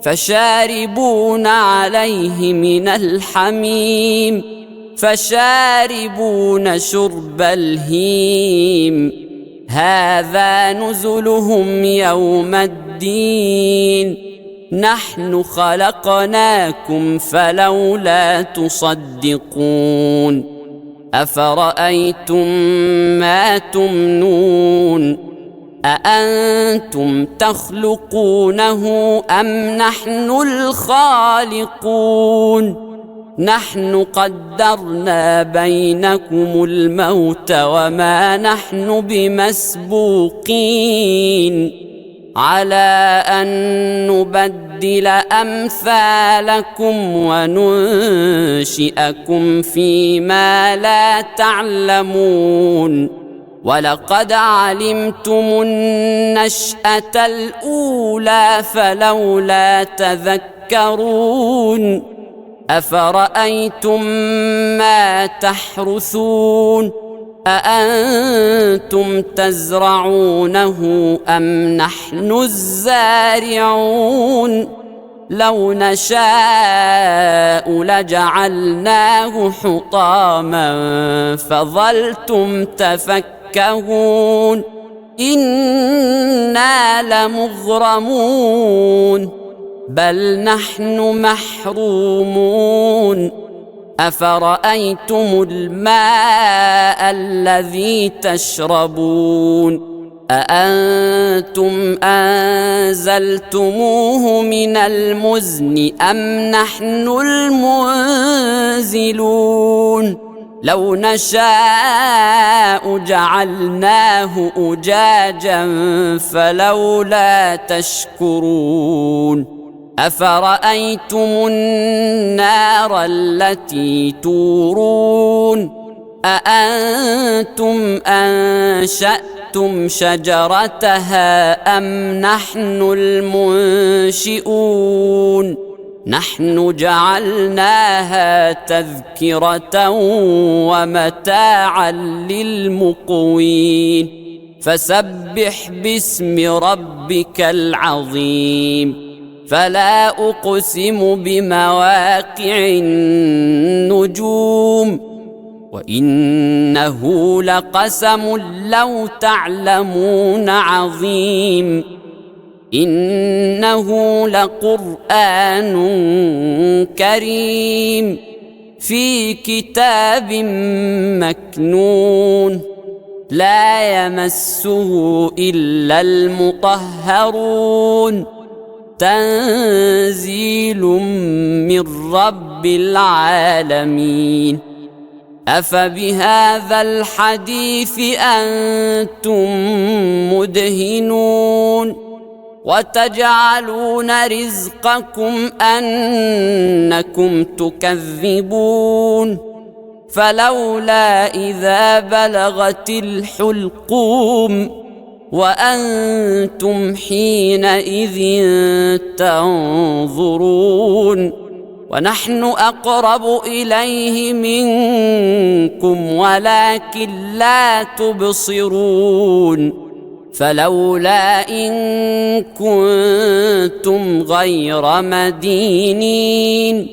فشاربون عليه من الحميم فشاربون شرب الهيم هذا نزلهم يوم الدين نحن خلقناكم فلولا تصدقون أفرأيتم ما تمنون أأنتم تخلقونه أم نحن الخالقون نحن قدرنا بينكم الموت وما نحن بمسبوقين على أن نبدل أمثالكم وننشئكم فيما لا تعلمون ولقد علمتم النشأة الأولى فلولا تذكرون أفرأيتم ما تحرثون أأنتم تزرعونه أم نحن الزارعون لو نشاء لجعلناه حطاما فظلتم تفكهون إنا لمغرمون بل نحن محرومون أفرأيتم الماء الذي تشربون أأنتم أنزلتموه من المزن أم نحن المنزلون لو نشاء جعلناه أجاجا فلولا تشكرون أفرأيتم النار التي تورون أأنتم أنشأتم شجرتها أم نحن المنشئون نحن جعلناها تذكرة ومتاعا للمقوين فسبح باسم ربك العظيم فلا أقسم بمواقع النجوم وإنه لقسم لو تعلمون عظيم إنه لقرآن كريم في كتاب مكنون لا يمسه إلا المطهرون تنزيل من رب العالمين أفبهذا الحديث أنتم مدهنون وتجعلون رزقكم أنكم تكذبون فلولا إذا بلغت الحلقوم وأنتم حينئذ تنظرون ونحن أقرب إليه منكم ولكن لا تبصرون فلولا إن كنتم غير مدينين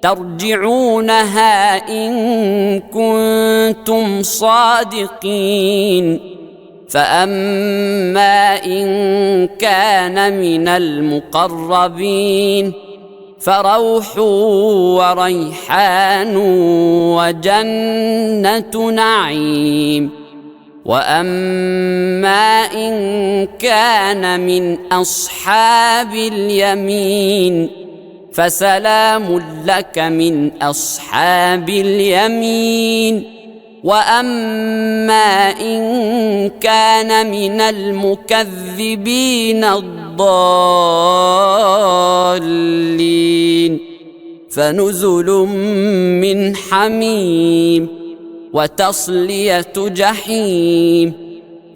ترجعونها إن كنتم صادقين فأما إن كان من المقربين فروح وريحان وجنة نعيم وأما إن كان من أصحاب اليمين فسلام لك من أصحاب اليمين وأما إن كان من المكذبين الضالين فنزل من حميم وتصلية جحيم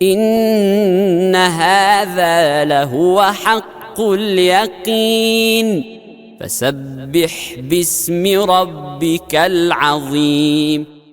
إن هذا لهو حق اليقين فسبح باسم ربك العظيم